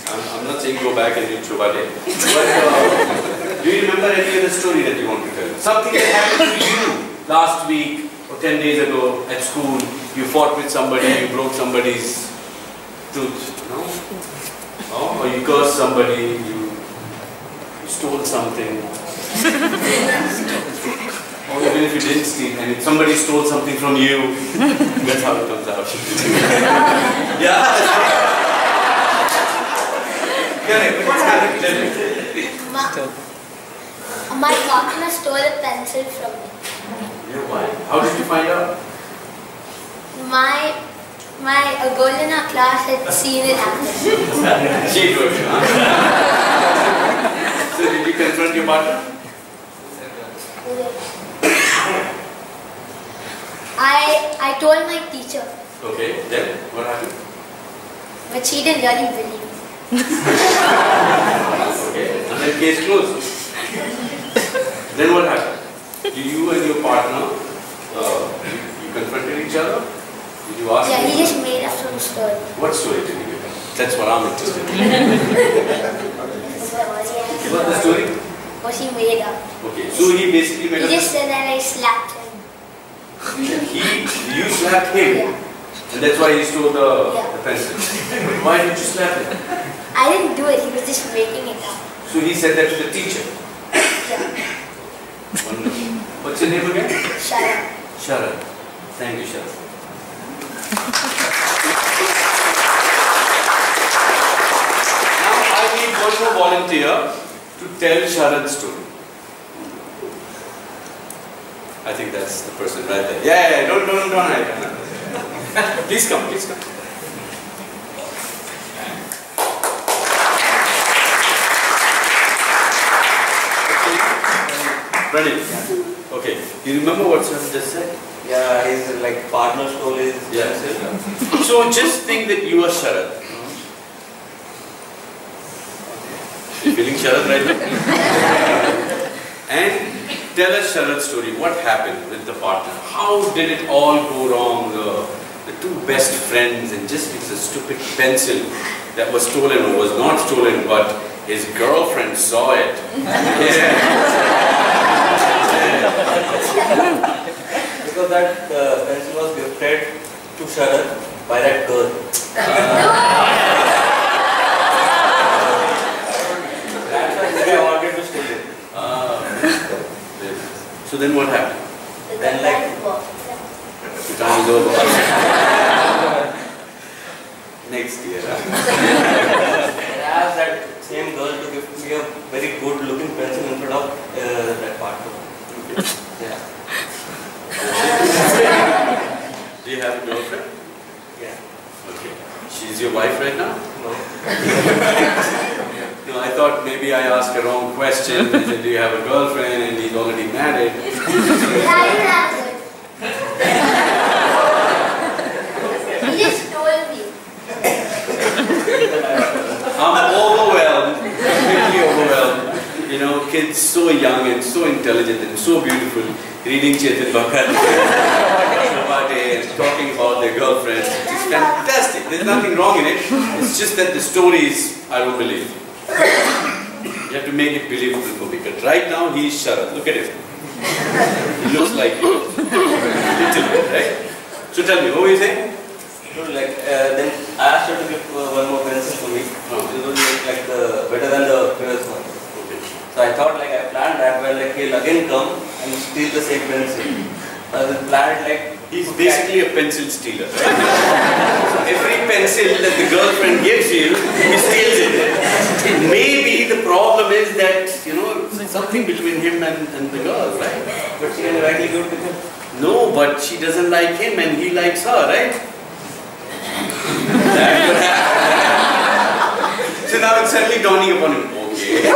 A: I'm not saying go back and read Shobha Day. But do you remember any other story that you want to tell? Something that happened to you last week or 10 days ago at school. You fought with somebody, you broke somebody's tooth, no? Oh, or you cursed somebody, you stole something. Or even if you didn't steal, and if somebody stole something from you, that's how it comes out. Yeah, that's right. Correct. What's happened? Tell me.
F: My partner stole a pencil from me.
A: Yeah, why? How did you find out?
F: A girl in our class had seen it happen.
A: She told you, huh? So did you confront your partner?
F: I told my teacher.
A: Okay, then what happened?
F: But she didn't really believe me.
A: Okay, and then case closed. Then what happened? You and your partner, you confronted each other? Did you ask
F: Yeah,
A: him?
F: he just made up some story.
A: What story did you give him? That's what I'm interested in. What's the story?
F: What he made up.
A: Okay, so he basically made
F: He
A: up.
F: just said that I slapped him.
A: You slapped him?
F: Yeah.
A: And that's why he stole the
F: Yeah.
A: pencil. Why did you slap him?
F: I didn't do it, he was just making it up.
A: So he said that to the teacher.
F: Yeah.
A: Wonderful. What's your name again?
F: Sharan.
A: Sharan. Thank you, Sharan. Now I need one more volunteer to tell Sharan's story. I think that's the person right there. Yeah, don't hide. Please come, please come. Pranit. Okay. You remember what Sharan just said?
L: Yeah, his like partner stole his pencil.
A: So just think that you are Sharan. You feeling Sharan right now? And tell us Sharan's story. What happened with the partner? How did it all go wrong? The two best friends, and just because a stupid pencil that was stolen or was not stolen, but his girlfriend saw it.
L: Because that pencil was gifted to Sharan by that girl. That's why I wanted to steal it.
A: So then what happened?
L: Then like
A: the time is over. Next year.
L: I asked that same girl to give me a very good looking pencil instead of that partner. Yeah.
A: Do you have a girlfriend?
L: Yeah.
A: Okay. She's your wife right now?
L: No.
A: No, I thought maybe I asked a wrong question. I said, do you have a girlfriend? And he's already married.
F: He just told me.
A: I'm overwhelmed, completely overwhelmed. You know, kids so young and so intelligent and so beautiful, reading Chetan Bhagat and talking about their girlfriends. It's fantastic. There's nothing wrong in it. It's just that the stories I don't believe. You have to make it believable for me. But right now he is Sharan. Look at him. He looks like you. Little bit, right? So tell me, what were you saying?
L: So like then I asked her to give one more pencil for me. It was like better than the previous one.
A: Okay.
L: So I thought like I planned that well like he'll again come and steal the same pencil. I planned like
A: he's basically a pencil stealer. Right? So every pencil that the girlfriend gives you, he steals it. Maybe the problem is that, you know, something between him and the girl, right?
L: But she is rightly good with him.
A: No, but she doesn't like him and he likes her, right? That could happen. So now it's suddenly dawning upon him. Okay.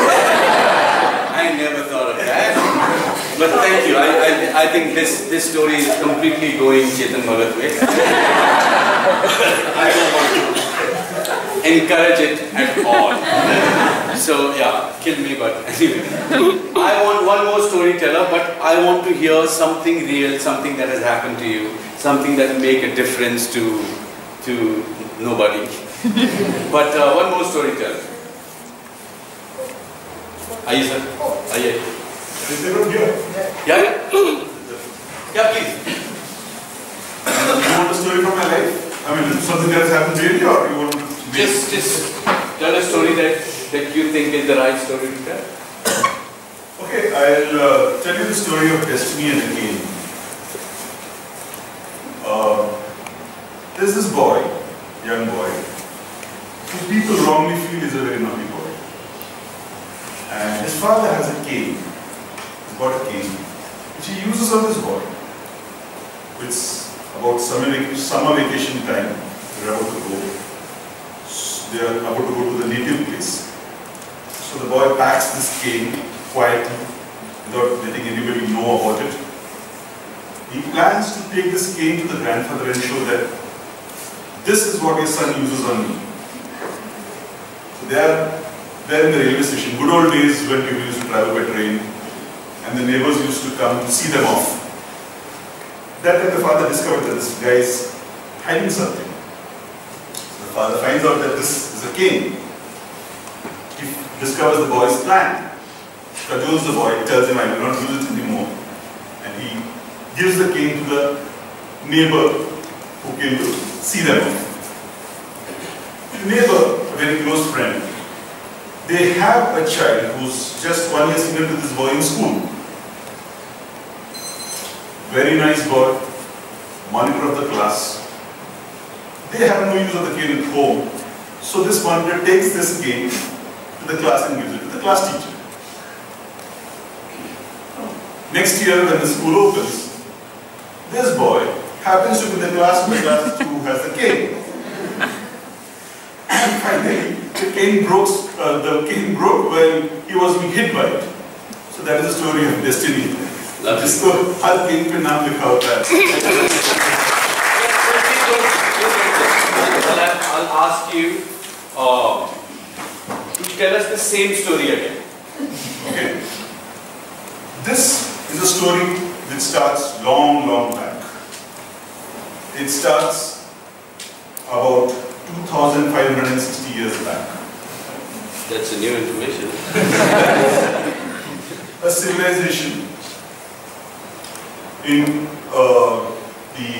A: I never thought of that. But thank you. I think this story is completely going Chetan Bhagat way. I don't want to encourage it at all. So yeah, kill me, but anyway. I want one more storyteller, but I want to hear something real, something that has happened to you, something that will make a difference to nobody. But one more storyteller. Are you, sir? Are you?
M: Is there one here?
A: Yeah? Yeah, please.
M: You want a story from my life? I mean, something that has happened really, or you want to...
A: Just tell a story that you think is the right story to tell.
M: Okay, I'll tell you the story of Destiny and the Game. There's this boy, young boy, who people wrongly feel is a very naughty boy. And his father has a cane. He's got a cane, which he uses on this boy. It's about summer vacation time. They're about to go. They are about to go to the native place. So the boy packs this cane quietly, without letting anybody know about it. He plans to take this cane to the grandfather and show that this is what his son uses on me. So they are there in the railway station. Good old days when people used to travel by train, and the neighbors used to come to see them off. That time the father discovered that this guy is hiding something. So the father finds out that this is a cane. He discovers the boy's plan. Cajoles the boy, tells him, I will not use it anymore. And he gives the cane to the neighbor who came to see them off. The neighbor, a very close friend, they have a child who's just 1 year senior to this boy in school. Very nice boy, monitor of the class. They have no use of the cane at home. So this monitor takes this cane to the class and gives it to the class teacher. Next year when the school opens, this boy happens to be the class who has the cane. And finally, the cane broke when he was being hit by it. So that is the story of destiny. जिसको हर cane पे नाम लिखा होता है.
A: I'll ask you to tell us the same story again.
M: Okay. This is a story that starts long, long back. It starts about 2,560 years back.
A: That's a new information.
M: A civilization in the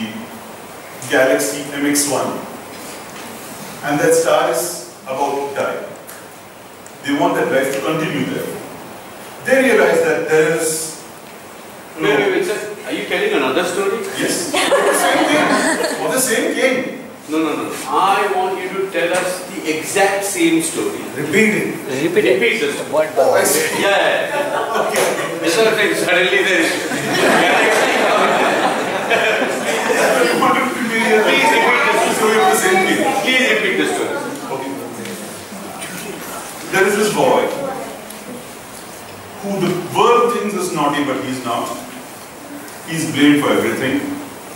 M: galaxy MX1, and that star is about to die. They want that life to continue there. They realize that there is...
A: Wait, sir. Are you telling another story?
M: Yes. The same thing. For the same game.
A: No. I want you to tell us the exact same story.
C: Repeat it.
A: Repeat the story.
M: Oh, I see.
A: Yeah.
M: Okay.
A: This sort of thing. Suddenly there is... Please repeat the story of the same thing. Please repeat the story.
M: Okay. There is this boy who the world thinks is naughty, but he's not. He's blamed for everything.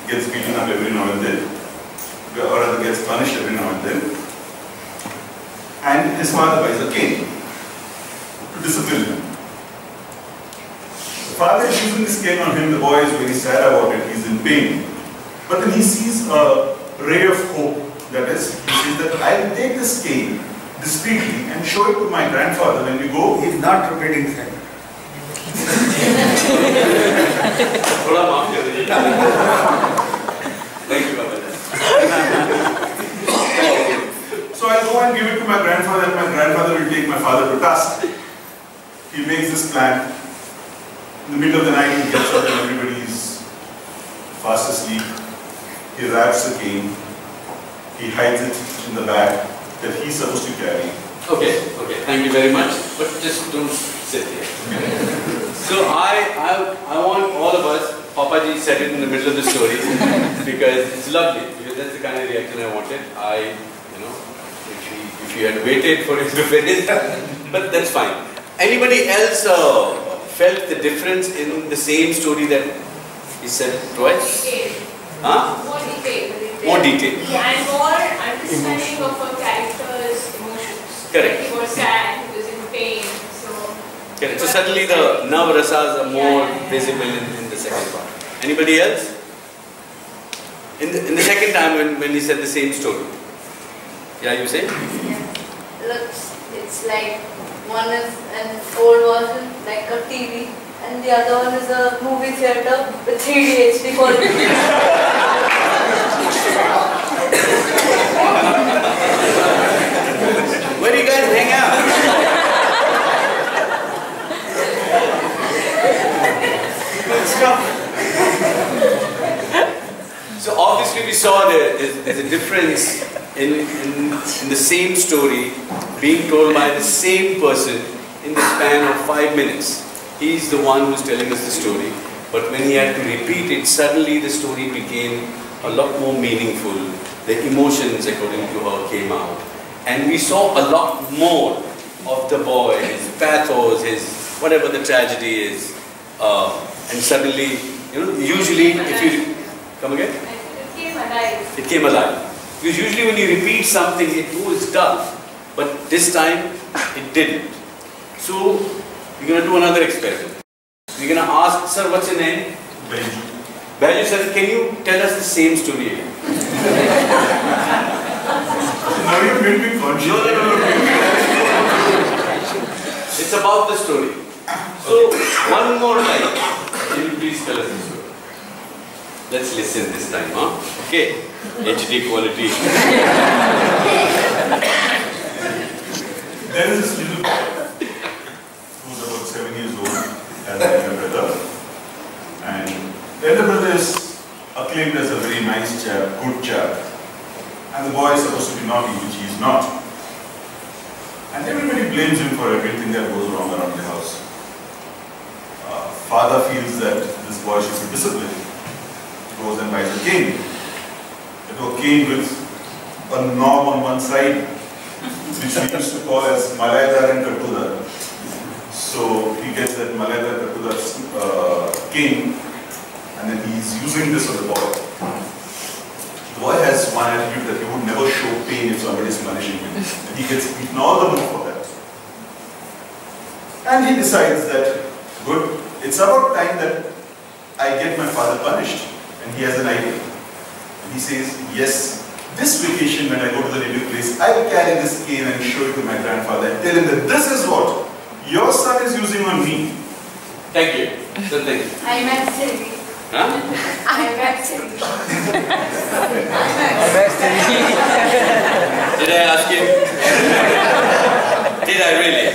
M: Gets beaten up every now and then, or rather gets punished every now and then. And his father buys a cane to discipline him. The father is using this cane on him. The boy is very sad about it. He's in pain. But then he sees a ray of hope. That is, he says that I will take this cane discreetly and show it to my grandfather when we go.
C: He's not repeating the same.
A: Thank you, Baba.
M: So I'll go and give it to my grandfather, and my grandfather will take my father to task. He makes this plan. In the middle of the night, he gets up and everybody is fast asleep. He wraps the cane. He hides it in the bag that he's supposed to carry.
A: Okay, thank you very much. But just don't sit here. So I want all of us, Papaji said it in the middle of the story, because it's lovely, because that's the kind of reaction I wanted. If you had waited for it to finish, but that's fine. Anybody else felt the difference in the same story that he said twice? Huh?
N: More detail.
A: More detail.
N: And more understanding of a character's emotions.
A: Correct.
N: Like he was sad, he was in pain.
A: Correct. So suddenly the nerve rasas are more visible in the second part. Anybody else? In the second time when he said the same story. Yeah, you say?
O: It's like one is an old version, like a TV, and the other one is a movie theater with 3D HD quality.
A: Where do you guys hang out? So obviously we saw there's a difference in the same story being told by the same person in the span of 5 minutes. He's the one who's telling us the story, but when he had to repeat it, suddenly the story became a lot more meaningful. The emotions, according to her, came out. And we saw a lot more of the boy, his pathos, his whatever the tragedy is. And suddenly, usually if you... Come again?
N: It came alive.
A: It came alive. Because usually when you repeat something, it goes dull. But this time, it didn't. So, we're going to do another experiment. We're going to ask, sir, what's your name?
M: Benji.
A: Benji, sir, can you tell us the same story again?
M: Now you made me conscious.
A: It's about the story. So, one more time. Can you please tell us the story? Let's listen this time, huh? Okay. HD quality.
M: there is this little boy who's about 7 years old, has an elder brother, and the elder brother is acclaimed as a very nice chap, good chap, and the boy is supposed to be naughty, which he is not. And everybody blames him for everything that goes wrong around the house. Father feels that this boy should be disciplined. He goes and buys a cane. A cane with a knob on one side, which we used to call as Malaydar and Katudar. So he gets that Malaydar Katudar cane, and then he's using this on the boy. The boy has one attitude that he would never show pain if somebody is punishing him. And he gets beaten all the more for that. And he decides that, good, it's about time that I get my father punished. And he has an idea. And he says, yes, this vacation when I go to the native place, I will carry this cane and show it to my grandfather and tell him that this is what your son is using on me.
A: Thank you. So thank you.
O: I'm actually.
A: Huh?
O: I'm actually.
A: Did I ask you? Did I really?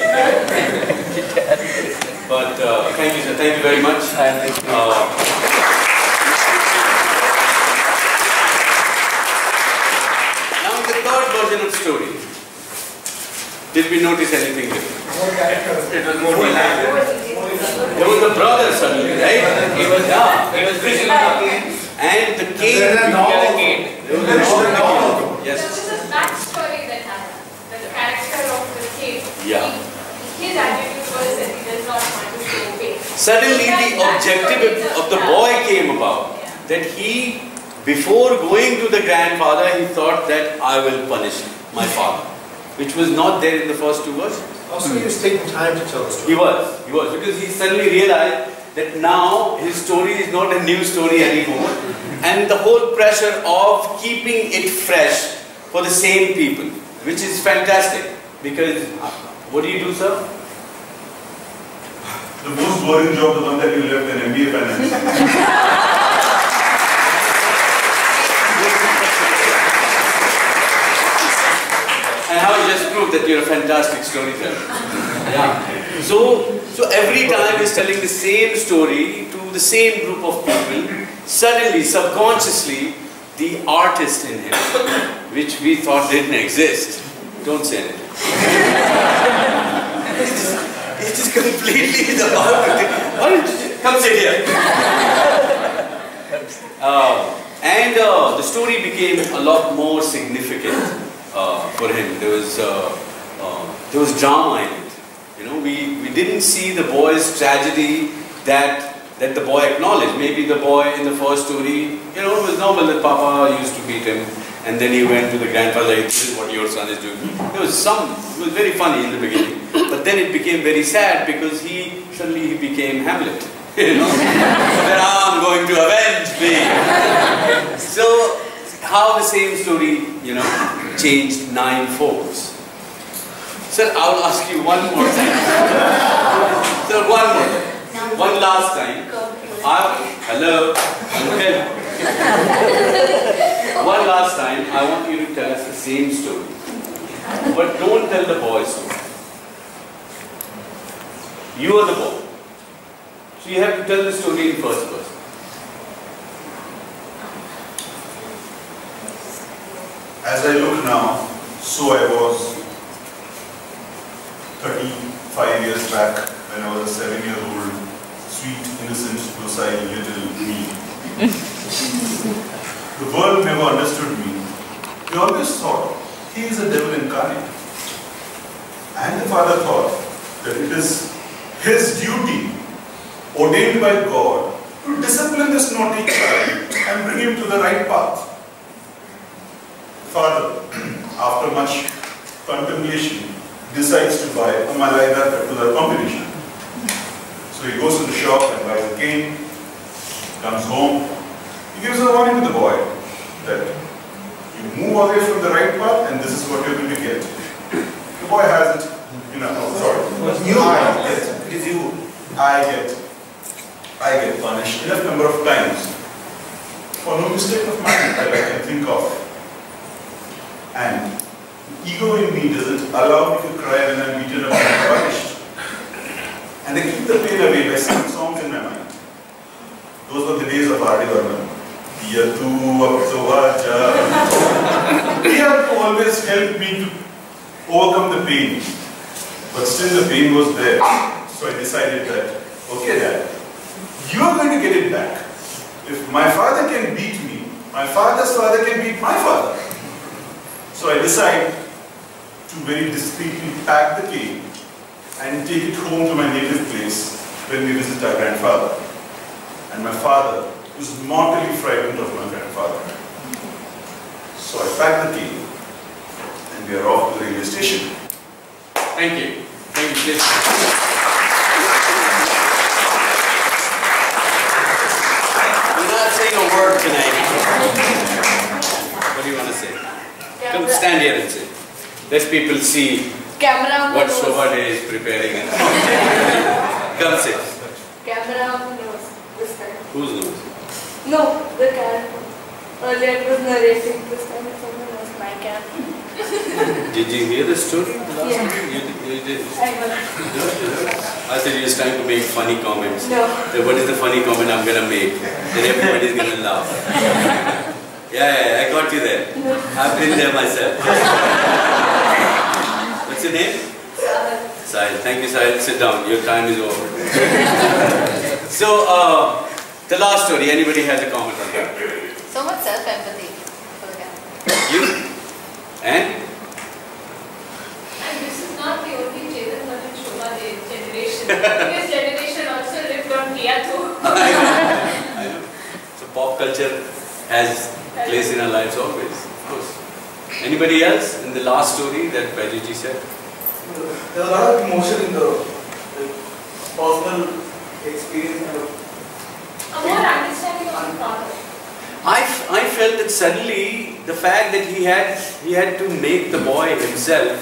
A: But thank you, sir. Thank you very much. Now the third version of story. Did we notice anything different?
G: It was more relaxed.
A: There was a brother suddenly, right?
G: He was busy with the cane.
A: And the cane. Yes.
N: So this is backstory that happened. The character of the king.
A: Yeah.
N: His attitude was that he does not want to show pain.
A: Suddenly the objective of the boy came about. That he, before going to the grandfather, he thought that I will punish my father. Which was not there in the first two verses.
H: Also, he was taking time to tell the story.
A: He was, because he suddenly realized that now his story is not a new story anymore, and the whole pressure of keeping it fresh for the same people, which is fantastic, because what do you do, sir?
M: The most boring job, the one that you left, an MBA finance.
A: And how you just proved that you're a fantastic storyteller. Yeah. So every time he's telling the same story to the same group of people, suddenly, subconsciously, the artist in him, which we thought didn't exist, don't say anything. It's just completely the artist. Come sit here. And the story became a lot more significant. For him, there was drama in it. You know, we didn't see the boy's tragedy that the boy acknowledged. Maybe the boy in the first story, you know, it was normal that Papa used to beat him, and then he went to the grandfather, like, this is what your son is doing. It was very funny in the beginning, but then it became very sad because suddenly he became Hamlet. You know, that I'm going to avenge me. So how the same story, you know, changed 9 folds. Sir, I'll ask you one more time. Sir, one last time. Hello, Uncle. One last time, I want you to tell us the same story. But don't tell the boy's story. You are the boy. So you have to tell the story in first person.
M: As I look now, so I was 35 years back when I was a 7-year-old, sweet, innocent, docile little me. The world never understood me. They always thought he is a devil incarnate. And the father thought that it is his duty, ordained by God, to discipline this naughty child and bring him to the right path. Father, after much contemplation, decides to buy a Malaydar Katudar combination. So he goes to the shop and buys a cane, comes home, he gives a warning to the boy that you move away from the right path and this is what you're going to get. The boy has it, I get punished enough number of times for no mistake of mine that I can think of. And ego in me doesn't allow me to cry when I'm beaten up and punished. And I keep the pain away by singing songs in my mind. Those were the days of R.D. Varman. They have always helped me to overcome the pain. But still the pain was there. So I decided that, okay Dad, you are going to get it back. If my father can beat me, my father's father can beat my father. So I decided to very discreetly pack the cane and take it home to my native place when we visit our grandfather. And my father was mortally frightened of my grandfather. So I packed the cane and we are off to the railway station.
A: Thank you. Thank you. Please. You're not saying a word tonight. What do you want to say? Come stand here and say. Let people see
O: Camera
A: what Shobha Day is preparing. Come say.
O: Camera knows this time.
A: Whose nose?
O: No, the character. Earlier it was narrating, this time it's someone else, my character.
A: Did you hear the story?
O: Yeah.
A: You did.
O: I heard.
A: I said he was trying to make funny comments.
O: No.
A: Then what is the funny comment I'm going to make? Then everybody's going to laugh. Yeah, I got you there.
O: No.
A: I've been there myself. What's your name? Sahil. Thank you, Sahil. Sit down. Your time is over. So, the last story. Anybody has a comment on that?
O: So much self-empathy for the character.
A: You? And?
N: And this is not the only Chetan and Shobha generation. This generation also lived on Kia too.
A: I know. So pop culture has place in our lives always, of course. Anybody else in the last story that Bajiji said?
J: There was a lot of emotion in the personal experience and
N: A more understanding of the father.
A: I felt that suddenly the fact that he had to make the boy himself,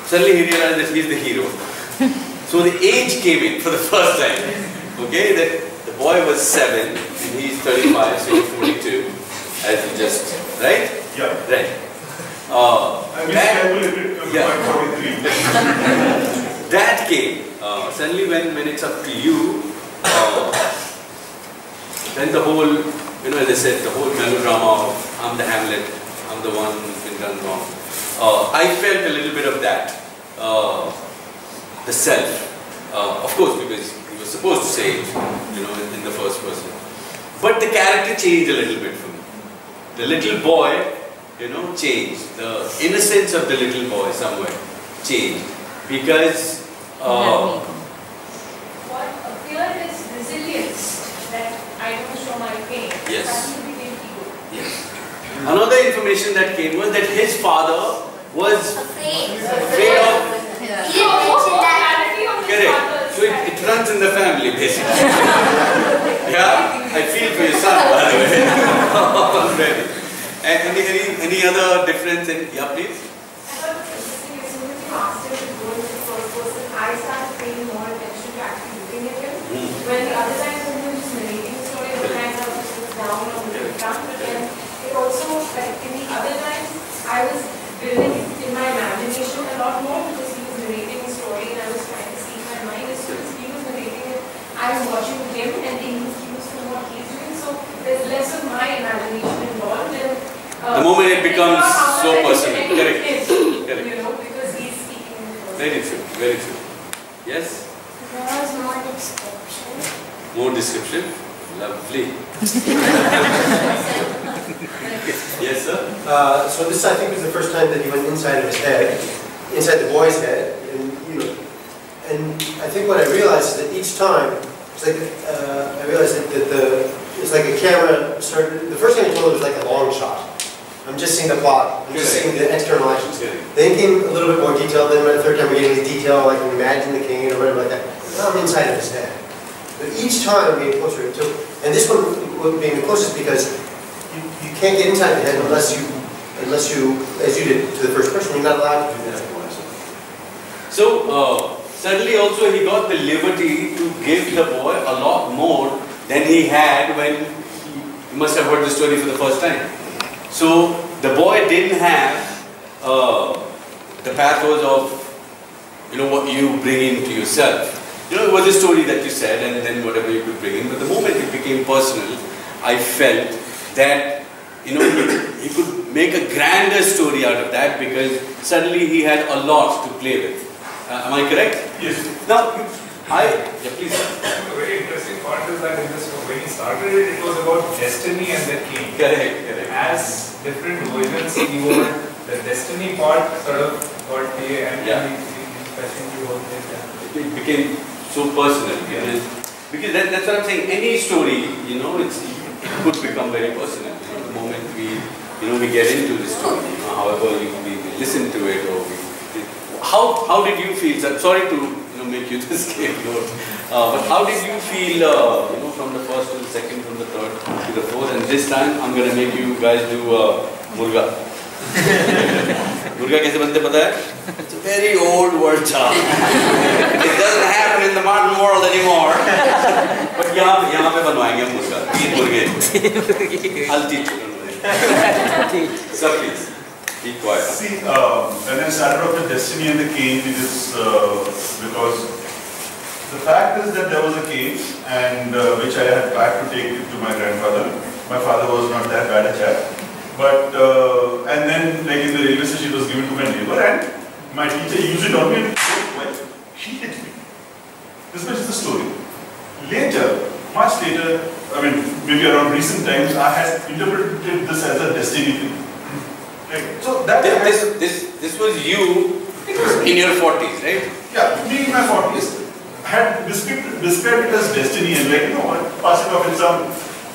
A: suddenly he realized that he's the hero. So the age came in for the first time. Okay, that the boy was 7 and he's 35, so he's 42, as you just, right?
M: Yeah.
A: Right.
M: I miscalculated, I'm 43.
A: That came. Suddenly when it's up to you, then the whole, as I said, the whole melodrama of I'm the Hamlet, I'm the one who's been done wrong. I felt a little bit of that. The self. Of course, because he was supposed to say it, in the first person. But the character changed a little bit for me. The little boy, changed. The innocence of the little boy somewhere changed. Because
N: What appeared is resilience, that I don't show my pain.
A: Yes.
N: That will be the ego.
A: Yes. Another information that came was that his father was afraid of. Correct. So it runs in the family basically. Yeah, I feel for your son, by the way. Already. And any other difference in, yeah, please?
N: I thought it was interesting, as soon as you asked him to go into the first person, I started paying more attention to actually looking at him. When the other times when he was just narrating the story, other times I was just looked down or looking down, but then it also, like in the other times, I was building in my imagination a lot more because he was narrating the story and I was trying to see in my mind. As soon as he was narrating it, I was watching him and taking cues from what he's doing, so there's less of my imagination involved. And
A: the moment it becomes so personal. Correct.
N: Correct. Because he's speaking in the first.
A: Very true. Very true. Yes?
F: There was more description.
A: More description? Lovely. Yes, sir?
H: So this, I think, was the first time that he went inside of his head, inside the boy's head, and I think what I realized is that each time, it's like I realized that it's like a camera started. The first thing I told it was like a long shot. I'm just seeing the plot. I'm just seeing the external actions. Then came a little bit more detail. Then by the third time we're getting the detail, like imagine the king or whatever like that. Now I'm inside of his head. But each time I'm getting closer to, and this one being the closest because you can't get inside the head unless you, as you did to the first person, you're not allowed to do that.
A: So, suddenly also he got the liberty to give the boy a lot more than he had when he must have heard the story for the first time. So, the boy didn't have the pathos of, what you bring into yourself. It was a story that you said and then whatever you could bring in, but the moment it became personal, I felt that, he could make a grander story out of that because suddenly he had a lot to play with. Am I correct?
M: Yes.
A: Now, please.
P: A very interesting point is that in this, when he started it, it was about destiny and the king.
A: Correct.
P: As different versions evolved, the destiny part sort of got clear and
A: it became so personal because that's what I'm saying. Any story, it could become very personal. The moment we get into the story, however we listen to it or how did you feel? Sorry to make you the scapegoat, but how did you feel? From the first to the second, from the third to the fourth, and this time I'm going to make you guys do murga. Murga कैसे बनते पता है? It's a very old word job. It doesn't happen in the modern world anymore. But यहाँ पे बनवाएंगे हम मुर्गा. 3 मुर्गे. I'll teach you. Sir, please. Be quiet.
M: See, when I started off with Destiny and the Cage, it is because the fact is that there was a cage and which I had packed to take it to my grandfather. My father was not that bad a chap. But, and then like in the railway station it was given to my neighbor and my teacher used it on me and she hit me. This much is the story. Later, much later, maybe around recent times, I had interpreted this as a destiny thing. Right. So that
A: this was you in your 40s, right?
M: Yeah, me in my 40s. I had described it as destiny and pass it off in some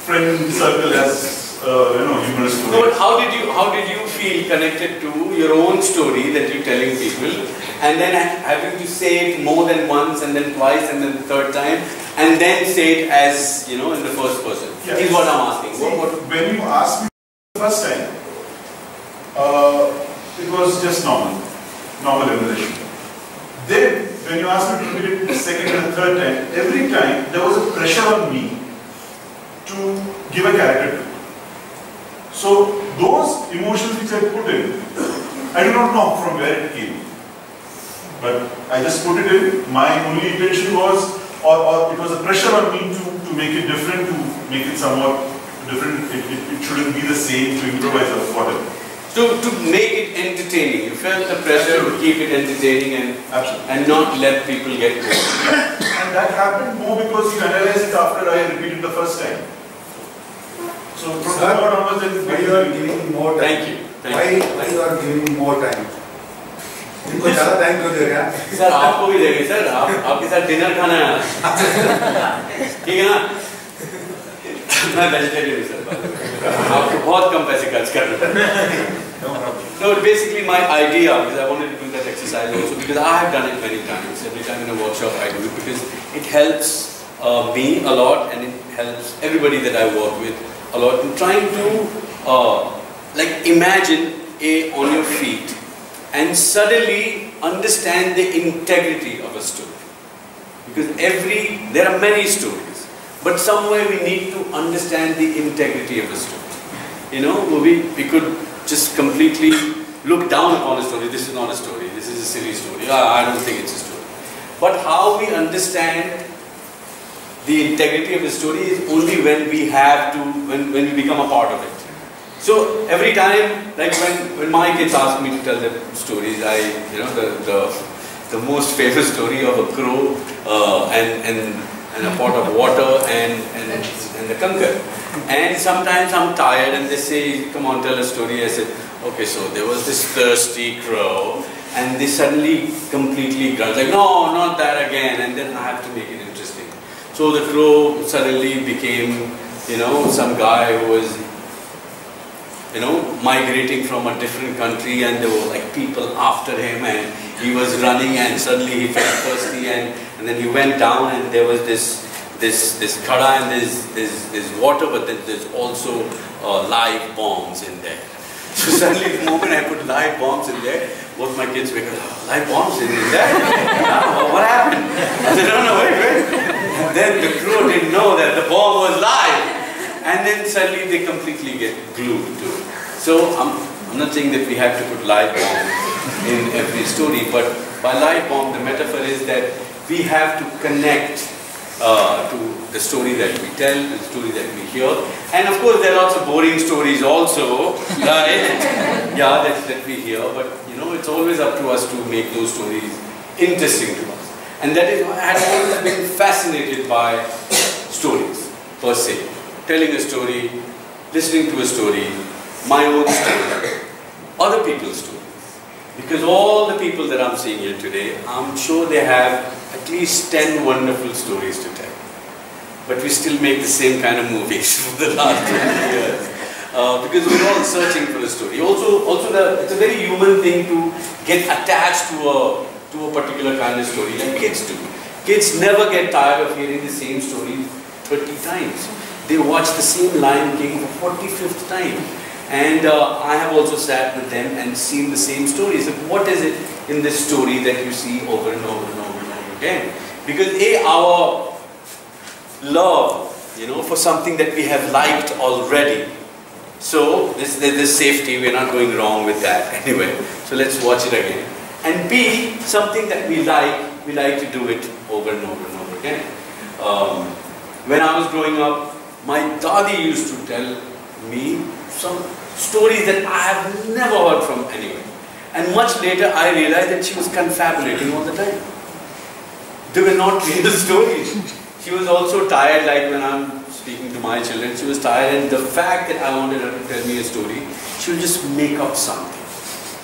M: friend circle as humorous story.
A: No, but how did you feel connected to your own story that you're telling people, and then having to say it more than once, and then twice, and then the third time, and then say it as in the first person?
M: Yes.
A: Is what I'm asking.
M: See, when you asked me the first time, it was just normal evolution. Then, when you asked me to repeat it the second and the third time, every time there was a pressure on me to give a character to. So, those emotions which I put in, I do not know from where it came. But I just put it in. My only intention was, or it was a pressure on me to make it different, to make it somewhat different. It shouldn't be the same, to improvise or whatever.
A: To make it entertaining. You felt the pressure to keep it entertaining and not let people get bored.
M: And that happened more because you analyzed it after I repeated the first time. So from that onwards,
C: why you are giving more time?
A: Thank you.
C: Why you are giving more time? इनको ज़्यादा time क्यों दे रहे हैं?
A: Sir आपको भी देंगे sir. आपके साथ डिनर खाना है. ठीक है ना? मैं वेजिटेरियन हूँ सर. आपको बहुत कम पैसे खर्च कर रहे हैं. No, basically my idea, because I wanted to do that exercise also, because I have done it many times. Every time in a workshop I do it because it helps me a lot and it helps everybody that I work with a lot in trying to imagine on your feet and suddenly understand the integrity of a story. Because there are many stories, but somewhere we need to understand the integrity of a story. We could just completely look down upon a story. This is not a story. This is a silly story. I don't think it's a story. But how we understand the integrity of the story is only when we when we become a part of it. So every time, like when my kids ask me to tell them stories, the most famous story of a crow and a pot of water and the conker. And sometimes I'm tired and they say, come on, tell a story. I said, okay, so there was this thirsty crow and they suddenly completely grunt, like, no, not that again. And then I have to make it interesting. So the crow suddenly became, some guy who was, migrating from a different country and there were people after him and he was running and suddenly he felt thirsty and then he went down and there was this khada and there's water, but then there's also live bombs in there. So suddenly the moment I put live bombs in there, both my kids were like, live bombs in there? What happened? I said, no, wait. And then the crew didn't know that the bomb was live. And then suddenly they completely get glued to it. So I'm not saying that we have to put live bomb in every story, but by live bomb, the metaphor is that we have to connect to the story that we tell, the story that we hear. And of course, there are lots of boring stories also, right? Yeah, that we hear, but you know, it's always up to us to make those stories interesting to us. And that is why I have always been fascinated by stories, per se. Telling a story, listening to a story, my own story, other people's stories. Because all the people that I'm seeing here today, I'm sure they have at least 10 wonderful stories to tell. But we still make the same kind of movies for the last 20 years. Because we're all searching for a story. It's a very human thing to get attached to a particular kind of story, like kids do. Kids never get tired of hearing the same story 30 times. They watch the same Lion King for 45th time. And I have also sat with them and seen the same stories. So what is it in this story that you see over and over and over and over again? Because our love, you know, for something that we have liked already. So there's safety, we're not going wrong with that anyway. So let's watch it again. And B, something that we like to do it over and over and over again. When I was growing up, my daddy used to tell me some stories that I have never heard from anyone. And much later I realized that she was confabulating all the time. They were not real stories. She was also tired, like when I'm speaking to my children, she was tired, and the fact that I wanted her to tell me a story, she would just make up something.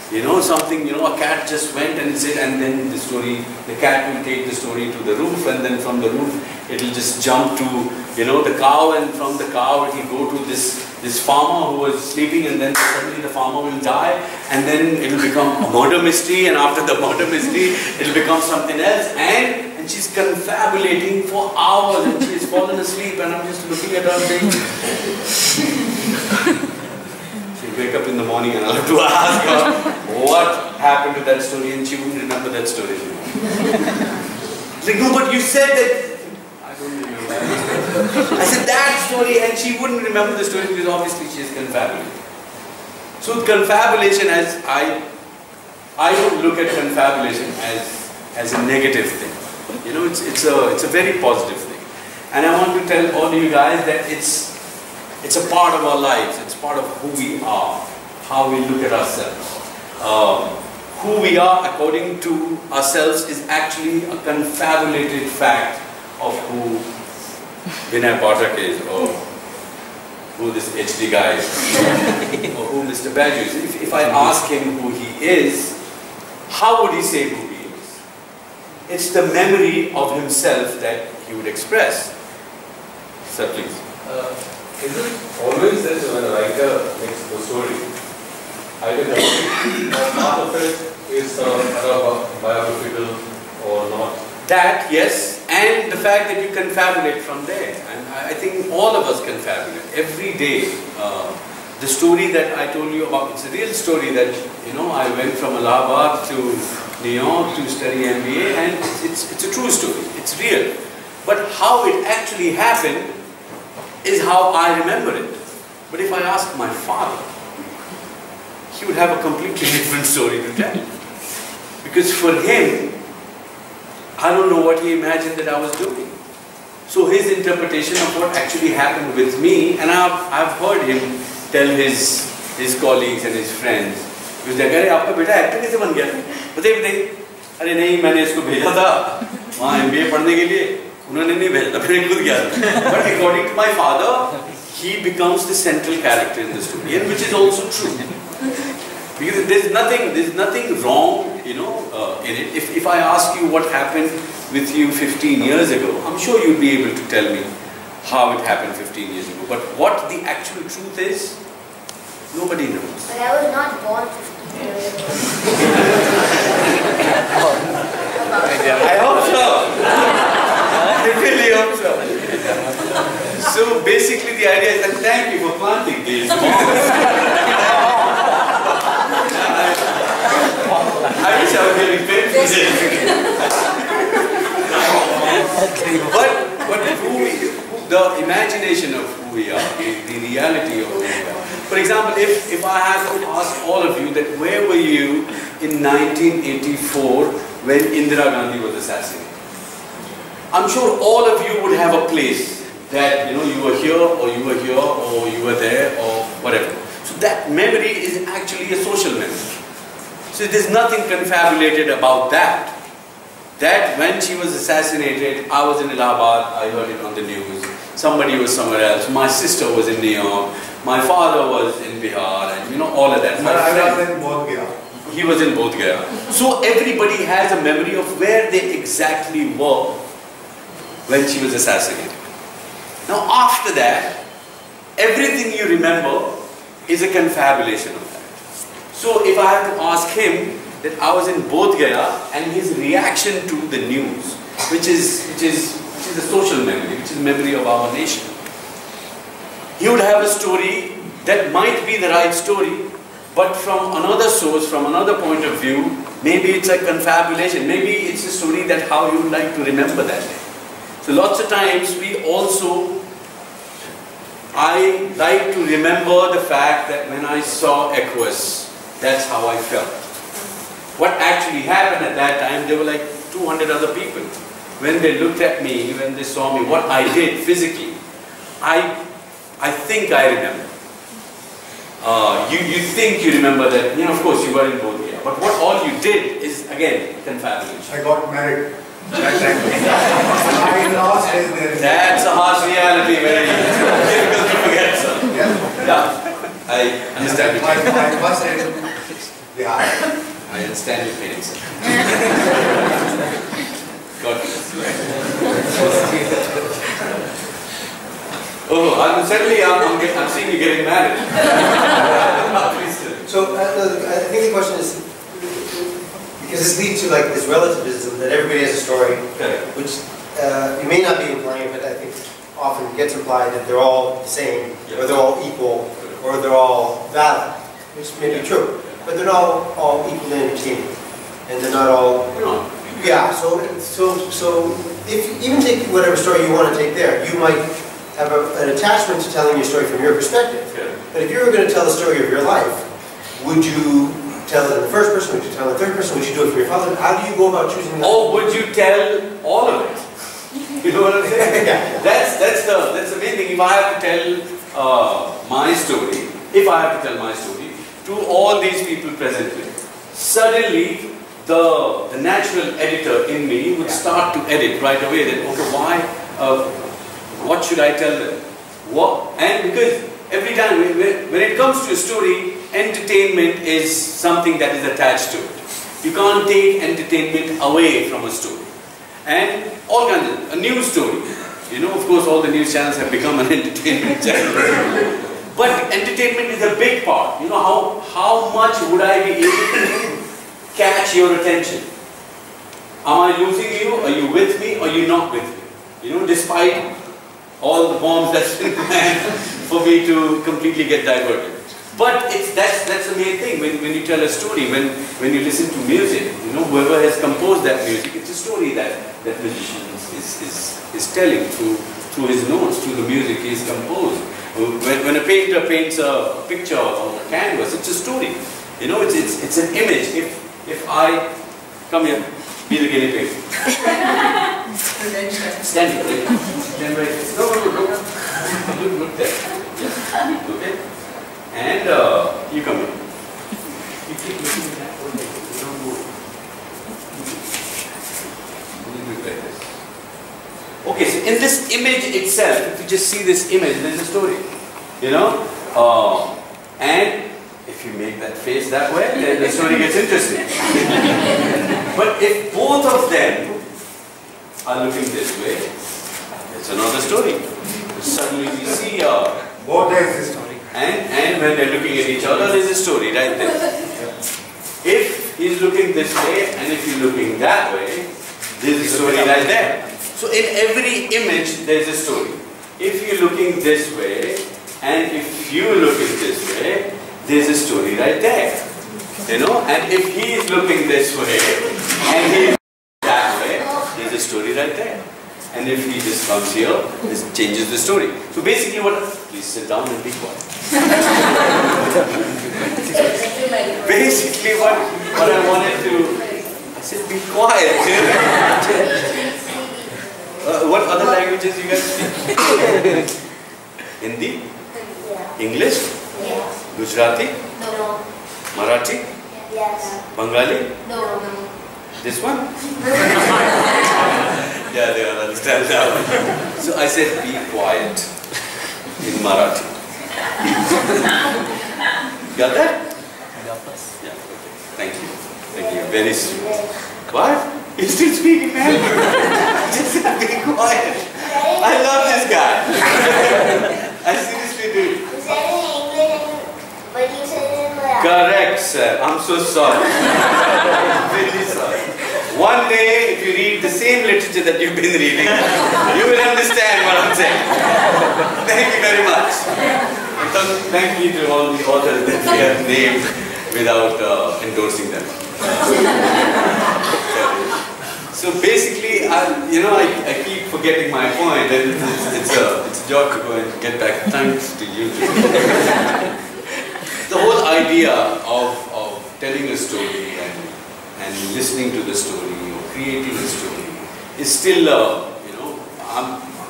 A: You know, something, you know, a cat just went and said, and then the cat will take the story to the roof, and then from the roof, it will just jump to, you know, the cow, and from the cow, it will go to this farmer who was sleeping, and then suddenly the farmer will die, and then it will become a murder mystery, and after the murder mystery, it will become something else, and she's confabulating for hours, and she's fallen asleep, and I'm just looking at her saying, wake up in the morning and I'll have to ask her what happened to that story, and she wouldn't remember that story. It's like, no, but you said that. I don't remember. I said that story, and she wouldn't remember the story because obviously she is confabulating. So confabulation, as I don't look at confabulation as a negative thing. You know, it's a very positive thing. And I want to tell all of you guys that it's a part of our lives. It's part of who we are, how we look at ourselves. Who we are according to ourselves is actually a confabulated fact of who Vinay Pathak is, or who this HD guy is, or who Mr. Badger is. If I ask him who he is, how would he say who he is? It's the memory of himself that he would express. Sir, please.
Q: Is it always that when a writer makes a story, either part of it is biographical or not?
A: That, yes, and the fact that you confabulate from there. And I think all of us confabulate every day. The story that I told you about, it's a real story that, you know, I went from Allahabad to New York to study MBA, and it's a true story, it's real. But how it actually happened is how I remember it. But if I ask my father, he would have a completely different story to tell. Because for him, I don't know what he imagined that I was doing. So his interpretation of what actually happened with me, and I've heard him tell his colleagues and his friends, because they say, "Aapka beta actor kaise ban gaya?" बताइए, अरे नहीं, मैंने इसको भेजा था वहाँ MBA पढ़ने के लिए, उन्होंने नहीं भेजा, मैंने खुद गया था. But according to my father, he becomes the central character in the story, and which is also true. Because there's nothing wrong, you know, in it. If I ask you what happened with you 15 years ago, I'm sure you'd be able to tell me how it happened 15 years ago. But what the actual truth is, nobody knows.
F: But I was not born 15 years ago.
A: I hope so. I really hope so. So basically the idea is that thank you for planting these bombs. I wish I was getting paid for this. But the imagination of who we are, the reality of who we are, For example, if I had to ask all of you that where were you in 1984 when Indira Gandhi was assassinated? I'm sure all of you would have a place that you were here or you were here or you were there or whatever. So that memory is actually a social memory. So there's nothing confabulated about that. That when she was assassinated, I was in Allahabad, I heard it on the news. Somebody was somewhere else. My sister was in New York. My father was in Bihar, and all of that.
C: I was in Bodh Gaya.
A: He was in Bodh Gaya. So everybody has a memory of where they exactly were when she was assassinated. Now after that, everything you remember is a confabulation of that. So if I have to ask him that I was in Bodh Gaya and his reaction to the news, which is a social memory, which is memory of our nation, he would have a story that might be the right story, but from another source, from another point of view, maybe it's a confabulation, maybe it's a story that how you would like to remember that day. So lots of times I like to remember the fact that when I saw Equus, that's how I felt. What actually happened at that time, there were like 200 other people. When they looked at me, when they saw me, what I did physically, I think I remember. You think you remember that, of course you were in Bodh Gaya, but what all you did is, again, confabulation.
C: I got married.
A: That's a harsh reality, very difficult to forget, sir. Yeah, I understand your pain. I understand your pain, sir. God bless. Oh, suddenly I'm seeing you getting married.
H: So I think the question is, because this leads to like this relativism that everybody has a story, which you may not be implying, but I think often gets implied that they're all the same, or they're all equal, or they're all valid, which may be true, but they're not all equally entertaining, and they're not all. Yeah. So if you even take whatever story you want to take there, you might have an attachment to telling your story from your perspective. But if you were going to tell the story of your life, would you tell it in the first person? Would you tell it in the third person? Would you do it from your father? How do you go about choosing that?
A: Or would you tell all of it? You know what I'm saying?
H: Yeah.
A: That's the main thing. If I have to tell my story, to all these people presently, suddenly the natural editor in me would start to edit right away. That okay, why? What should I tell them? And because every time when it comes to a story, entertainment is something that is attached to it. You can't take entertainment away from a story. And all kinds of, a news story. Of course all the news channels have become an entertainment channel. But entertainment is a big part. How much would I be able to catch your attention? Am I losing you? Are you with me? Or are you not with me? Despite all the bombs that's been planned for me to completely get diverted. But that's the main thing. When you tell a story, when you listen to music, whoever has composed that music, it's a story that musician is telling through his notes, through the music he's composed. When a painter paints a picture on a canvas, it's a story. It's an image. If I come here, be the guinea pig. Stand here. Stand right here. No. Look there. Yes. Okay. And you come in. You keep looking at that one thing. You don't move. You do it like this. Okay, so in this image itself, if you just see this image, there's a story. And if you make that face that way, then the story gets interesting. But if both of them are looking this way, it's another story. Suddenly we see
C: both is a story.
A: And when they're looking at each other, there's a story right there. If he's looking this way and if you're looking that way, there's a story right there. So in every image, there's a story. If you're looking this way and if you're looking this way, there's a story right there. And if he's looking this way and he's that way, there's a story right there. And if he just comes here, this changes the story. So basically what please sit down and be quiet. Basically what I wanted to, I said be quiet. What other languages you guys speak? Hindi? English?
F: Yes.
A: Gujarati?
F: No.
A: Marathi?
F: Yes.
A: Bengali?
F: No.
A: This one? Yeah, they all understand now. So I said, be quiet in Marathi. Got that? Yeah, okay. Thank you. Thank you. Very sweet. What? You're still speaking, man? Just said, be quiet. I love this guy. I seriously do.
F: You said it in English, but you said it in Marathi.
A: Correct, sir. I'm so sorry. Really sorry. One day, if you read the same literature that you've been reading, you will understand what I'm saying. Thank you very much. Thank you to all the authors that we have named without endorsing them. So basically, I keep forgetting my point, and it's a job to go and get back. Thanks to you. The whole idea of telling a story and listening to the story or creating a story is still,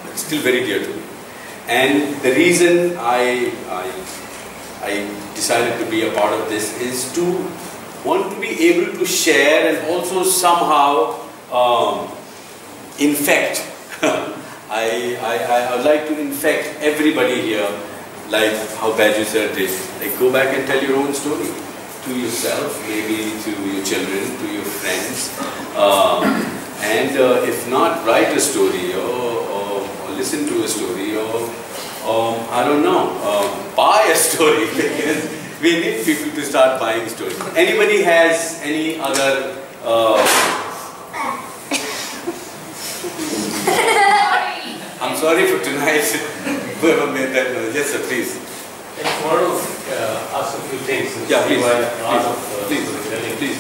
A: it's still very dear to me. And the reason I decided to be a part of this is to want to be able to share and also somehow infect. I would like to infect everybody here, like how Baju sir did. Like, go back and tell your own story to yourself, maybe to your children, to your friends, and if not, write a story or listen to a story or I don't know, buy a story, because we need people to start buying stories. Anybody has any other I'm sorry for tonight. Whoever made that noise. Yes, sir, please.
Q: I want to ask a few things.
A: Yeah, please.
Q: Please.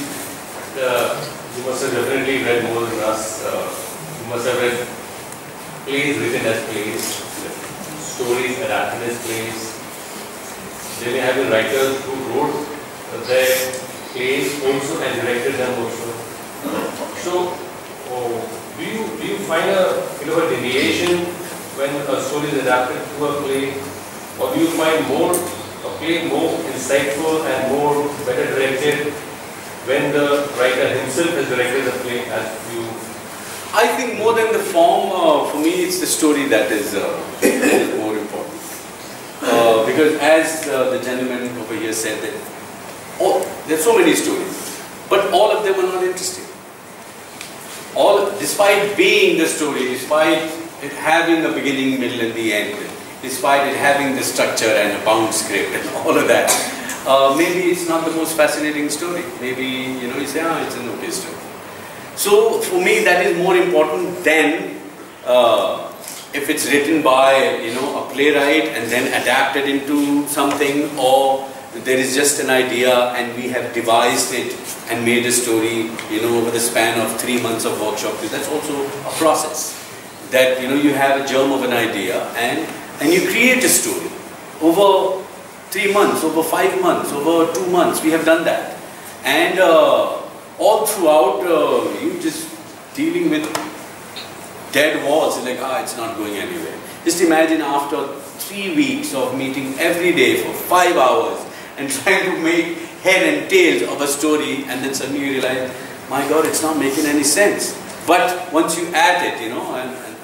Q: You must have definitely read more than us. You must have read plays written as plays, stories adapted as plays. There may have been writers who wrote their plays also and directed them also. So, do you find a deviation when a story is adapted to a play, or do you find a play more insightful and more better directed when the writer himself has directed the play as you?
A: I think more than the form, for me it's the story that is more important. Because as the gentleman over here said that there are so many stories, but all of them are not interesting. Despite being the story, despite it having a beginning, middle and the end, despite it having the structure and a bound script and all of that, maybe it's not the most fascinating story. Maybe, you say, it's an okay story. So for me that is more important than if it's written by, a playwright and then adapted into something, or there is just an idea and we have devised it and made a story, over the span of 3 months of workshop. That's also a process. That, you have a germ of an idea and you create a story. Over 3 months, over 5 months, over 2 months, we have done that. And all throughout, you just dealing with dead walls, like, it's not going anywhere. Just imagine after 3 weeks of meeting every day for 5 hours and trying to make head and tails of a story, and then suddenly you realize, my God, it's not making any sense. But once you add it,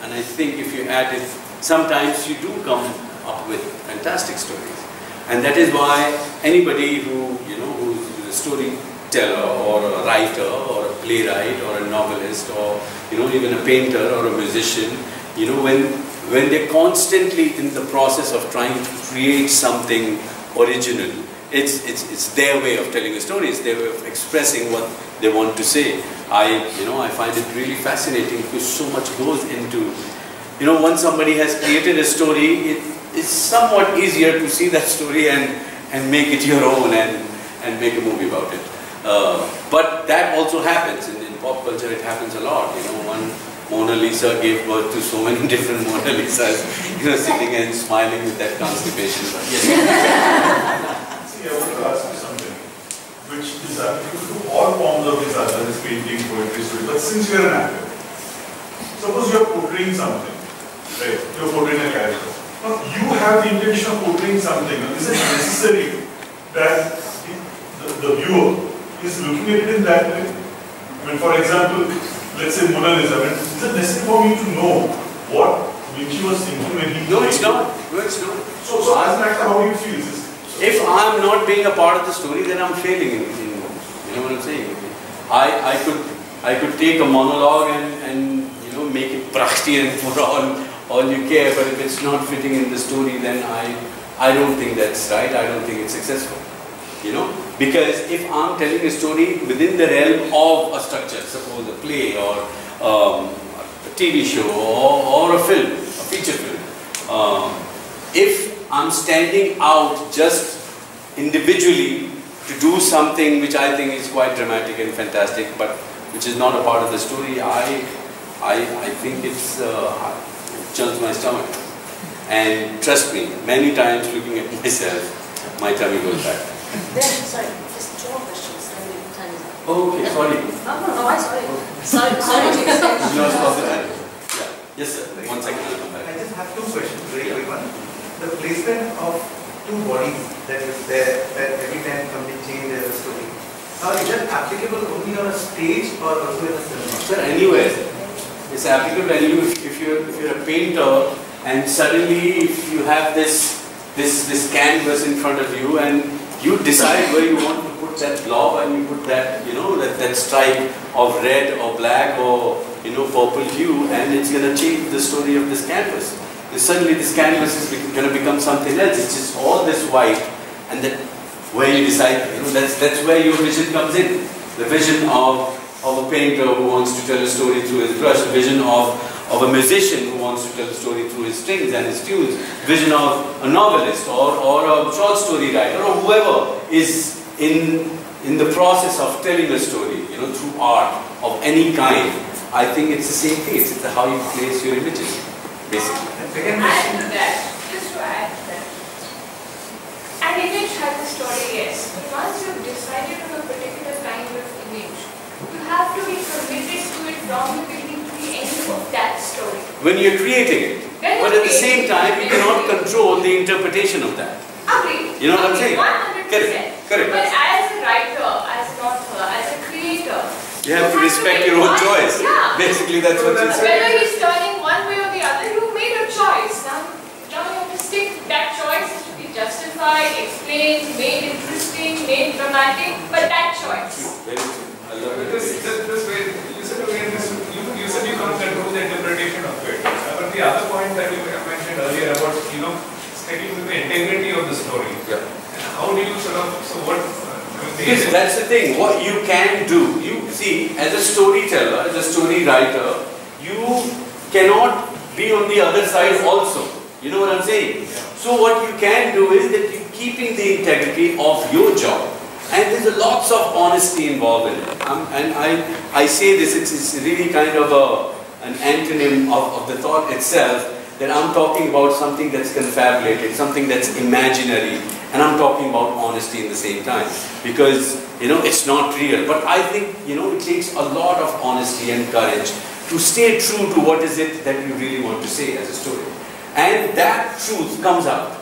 A: and I think if you add it, sometimes you do come up with fantastic stories. And that is why anybody who, who's a storyteller or a writer or a playwright or a novelist or, even a painter or a musician, when they're constantly in the process of trying to create something original, it's their way of telling a story, it's their way of expressing what they want to say. I find it really fascinating because so much goes into, once somebody has created a story, it's somewhat easier to see that story and make it your own and make a movie about it. But that also happens in pop culture. It happens a lot. Mona Lisa gave birth to so many different Mona Lisas, sitting and smiling with that constipation. Yes.
M: See, I want to ask you something, which is applicable to all forms of this art, that is painting, poetry, story. But since you are an actor, suppose you are portraying something, right? You are portraying a character. Now, you have the intention of portraying something. Now, is it necessary that the viewer is looking at it in that way? I mean, for example, let's say Mona Lisa. I mean, is it necessary for me to know what Vinci was thinking when he...
A: No, it's not. No, it's not.
M: So as an actor, how do you feel?
A: If I'm not being a part of the story, then I'm failing in you know what I'm saying? I could take a monologue and make it prachti and put all you care, but if it's not fitting in the story, then I don't think that's right. I don't think it's successful. Because if I'm telling a story within the realm of a structure, suppose a play or a TV show or a film, a feature film, if I'm standing out just individually to do something which I think is quite dramatic and fantastic, but which is not a part of the story, I think it churns my stomach. And trust me, many times looking at myself, my tummy goes back.
B: Sorry, just 2 more questions, then we time is up.
A: Okay, sorry.
B: No, I'm sorry. Sorry.
A: You lost all the time. Yeah. Yes, sir. 1 second, I'll come back.
R: I just have 2 questions, very quick one. The placement of 2 bodies that is there, that every time something changes the story. Now, is that applicable only on a stage or also in a cinema?
A: Sir, anywhere. It's applicable anywhere. If you're a painter and suddenly if you have this canvas in front of you and you decide where you want to put that blob and you put that, that stripe of red or black or, purple hue, and it's going to change the story of this canvas. And suddenly this canvas is going to become something else. It's just all this white, and then where you decide, that's where your vision comes in. The vision of a painter who wants to tell a story through his brush, vision of a musician who wants to tell a story through his strings and his tunes, vision of a novelist or a short story writer or whoever is in the process of telling a story, through art of any kind. I think it's the same thing. It's how you place your images, basically.
N: Add to that, just to add to that. An image has a story, yes. But once you've decided on a particular kind of image, you have to be committed to it from the beginning to the end of that story.
A: When you're creating it. But at the same time, you cannot control the interpretation of that.
N: Agreed.
A: You know what I'm saying?
N: 100%.
A: Correct.
N: But as a writer, as an author, as a creator,
A: you have to respect your own choice.
N: Yeah.
A: Basically, that's what you're saying.
N: Whether he's turning one way or the other, you made a choice. Now you have to stick to that choice. It should be justified, explained, made interesting, made dramatic, but that choice.
A: Very true. I love it.
P: This way, you said you can't control the interpretation of it. But the other point that you mentioned earlier about, sticking with the integrity of the story.
A: Yeah.
P: How do you
A: Because that's the thing, what you can do, you see, as a storyteller, as a story writer, you cannot be on the other side also. You know what I'm saying? So what you can do is that you're keeping the integrity of your job. And there's lots of honesty involved in it. And I say this, it's really kind of an antonym of the thought itself, that I'm talking about something that's confabulated, something that's imaginary, and I'm talking about honesty in the same time. Because, it's not real. But I think, it takes a lot of honesty and courage to stay true to what is it that you really want to say as a story. And that truth comes out.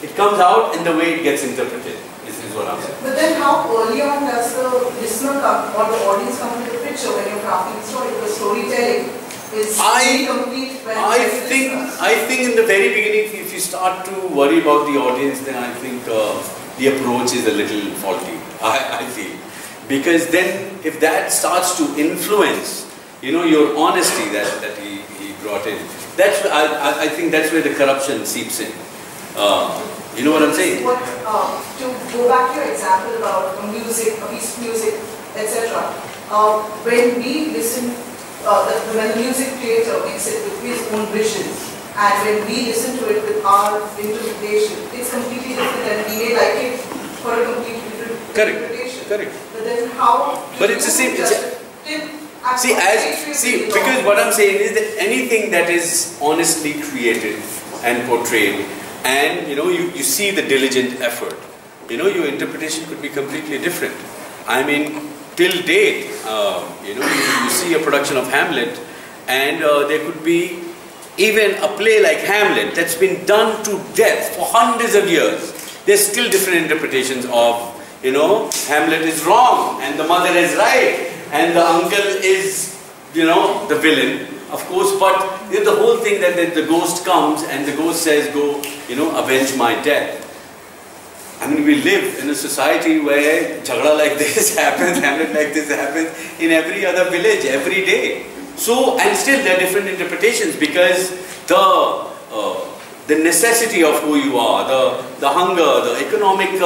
A: It comes out in the way it gets interpreted, is what I'm saying.
E: But then how early on does the listener come or the audience come into the picture when you're crafting the story? Because storytelling is incomplete when
A: I think in the very beginning, if you start to worry about the audience, then I think the approach is a little faulty, I feel. Because then if that starts to influence, your honesty that he brought in, that's I think that's where the corruption seeps in. You know what I'm saying?
E: To go back to your example about a piece of music, etc. When we listen, when the music creator makes it with his own vision, and when we listen to it with our interpretation, it's completely different, and we may like it for a completely different interpretation.
A: Correct.
E: But then how?
A: But it's the same. Because what I'm saying is that anything that is honestly created and portrayed, and you see the diligent effort, your interpretation could be completely different. I mean, till date, you see a production of Hamlet, and there could be even a play like Hamlet that's been done to death for hundreds of years. There's still different interpretations of, Hamlet is wrong and the mother is right and the uncle is, the villain, of course. But the whole thing that the ghost comes and the ghost says, go, avenge my death. I mean, we live in a society where jhagda like this happens, Hamlet like this happens in every other village, every day. So, and still there are different interpretations because the necessity of who you are, the hunger, the economic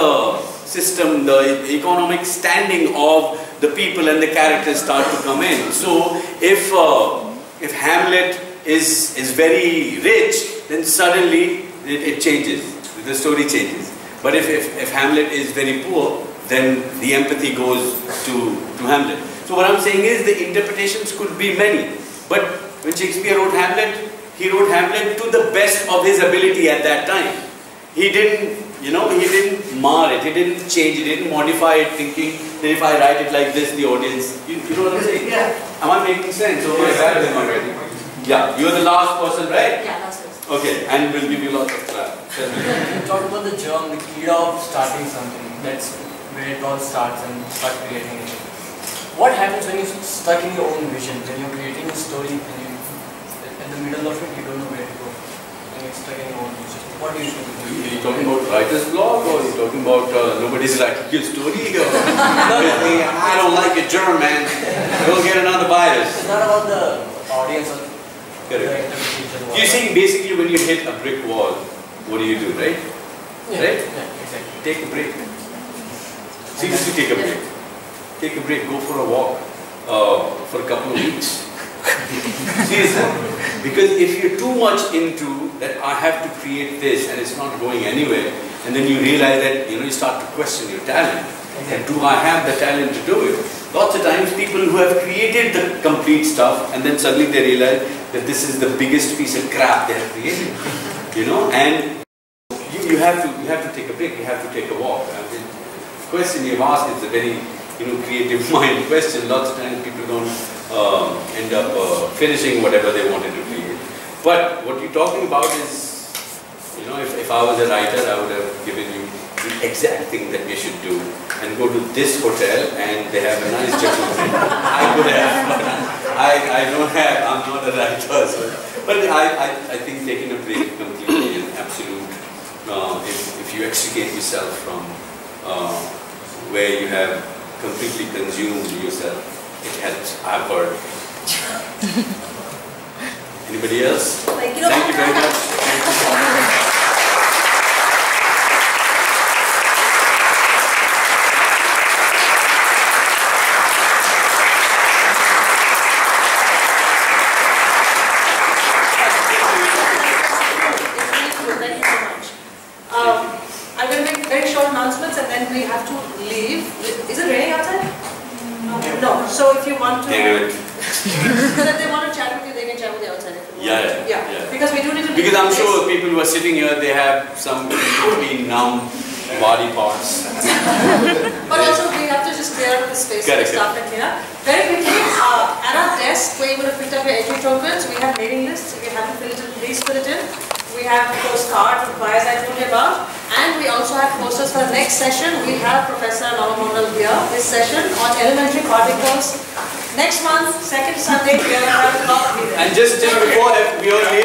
A: system, the economic standing of the people and the characters start to come in. So, if Hamlet is very rich, then suddenly it changes, the story changes. But if Hamlet is very poor, then the empathy goes to Hamlet. So what I'm saying is the interpretations could be many. But when Shakespeare wrote Hamlet, he wrote Hamlet to the best of his ability at that time. He didn't, he didn't mar it, he didn't change it, he didn't modify it thinking that if I write it like this, the audience, you know what I'm saying? Yeah. Am I making sense? Or am I bad with already? Yeah, you're the last person, right?
B: Yeah, last person.
A: Okay, and we'll give you lots of clap.
L: You talked about the germ, the key of starting something. That's where it all starts and start creating it. What happens when you're stuck in your own vision, when you're creating a story and you, in the middle of it, you don't know where to go, and you're stuck in your own vision? What do you do?
A: Are you talking about writer's block, or are you talking about nobody's writing your story? Or I don't like it, germ, man. Go get another virus.
L: It's not about the audience or
A: correct. You see, basically when you hit a brick wall, what do, right?
L: Yeah.
A: Right?
L: Yeah, exactly.
A: Take a break. Seriously, take a break. Take a break, go for a walk for a couple of weeks. Seriously. Because if you're too much into that I have to create this and it's not going anywhere, and then you realize that you start to question your talent. And do I have the talent to do it? Lots of times people who have created the complete stuff and then suddenly they realize that this is the biggest piece of crap they have created. And you have to take a break, you have to take a walk. I mean, the question you've asked is a very creative mind question. Lots of times people don't end up finishing whatever they wanted to create. But what you're talking about is, if I was a writer, I would have given you the exact thing that you should do and go to this hotel and they have a nice jacuzzi. I could have, but I don't have, I'm not a writer. So. But I think taking a break completely is absolute. If you extricate yourself from where you have completely consumed yourself, it helps. I've heard. Anybody else? Thank you very much. Thank you.
B: I'm going to make very short announcements and then we have to leave. Is it raining outside? No. So if you want to, so if they want to chat with you, they can chat with you outside. Yeah. Because we do need to.
A: Because I'm sure people who are sitting here, they have some completely numb body parts.
B: But also we have to just clear up the space for staff and clean up. Very quickly, at our desk where you would have picked up your entry tokens, we have mailing lists. If you haven't filled it in, please fill it in. We have postcards with bios I told you about, and we also have posters for the next session. We have Professor Navamondal here, this session on elementary particles. Next month, second Sunday, we are going to have a talk.
A: And just before we all leave,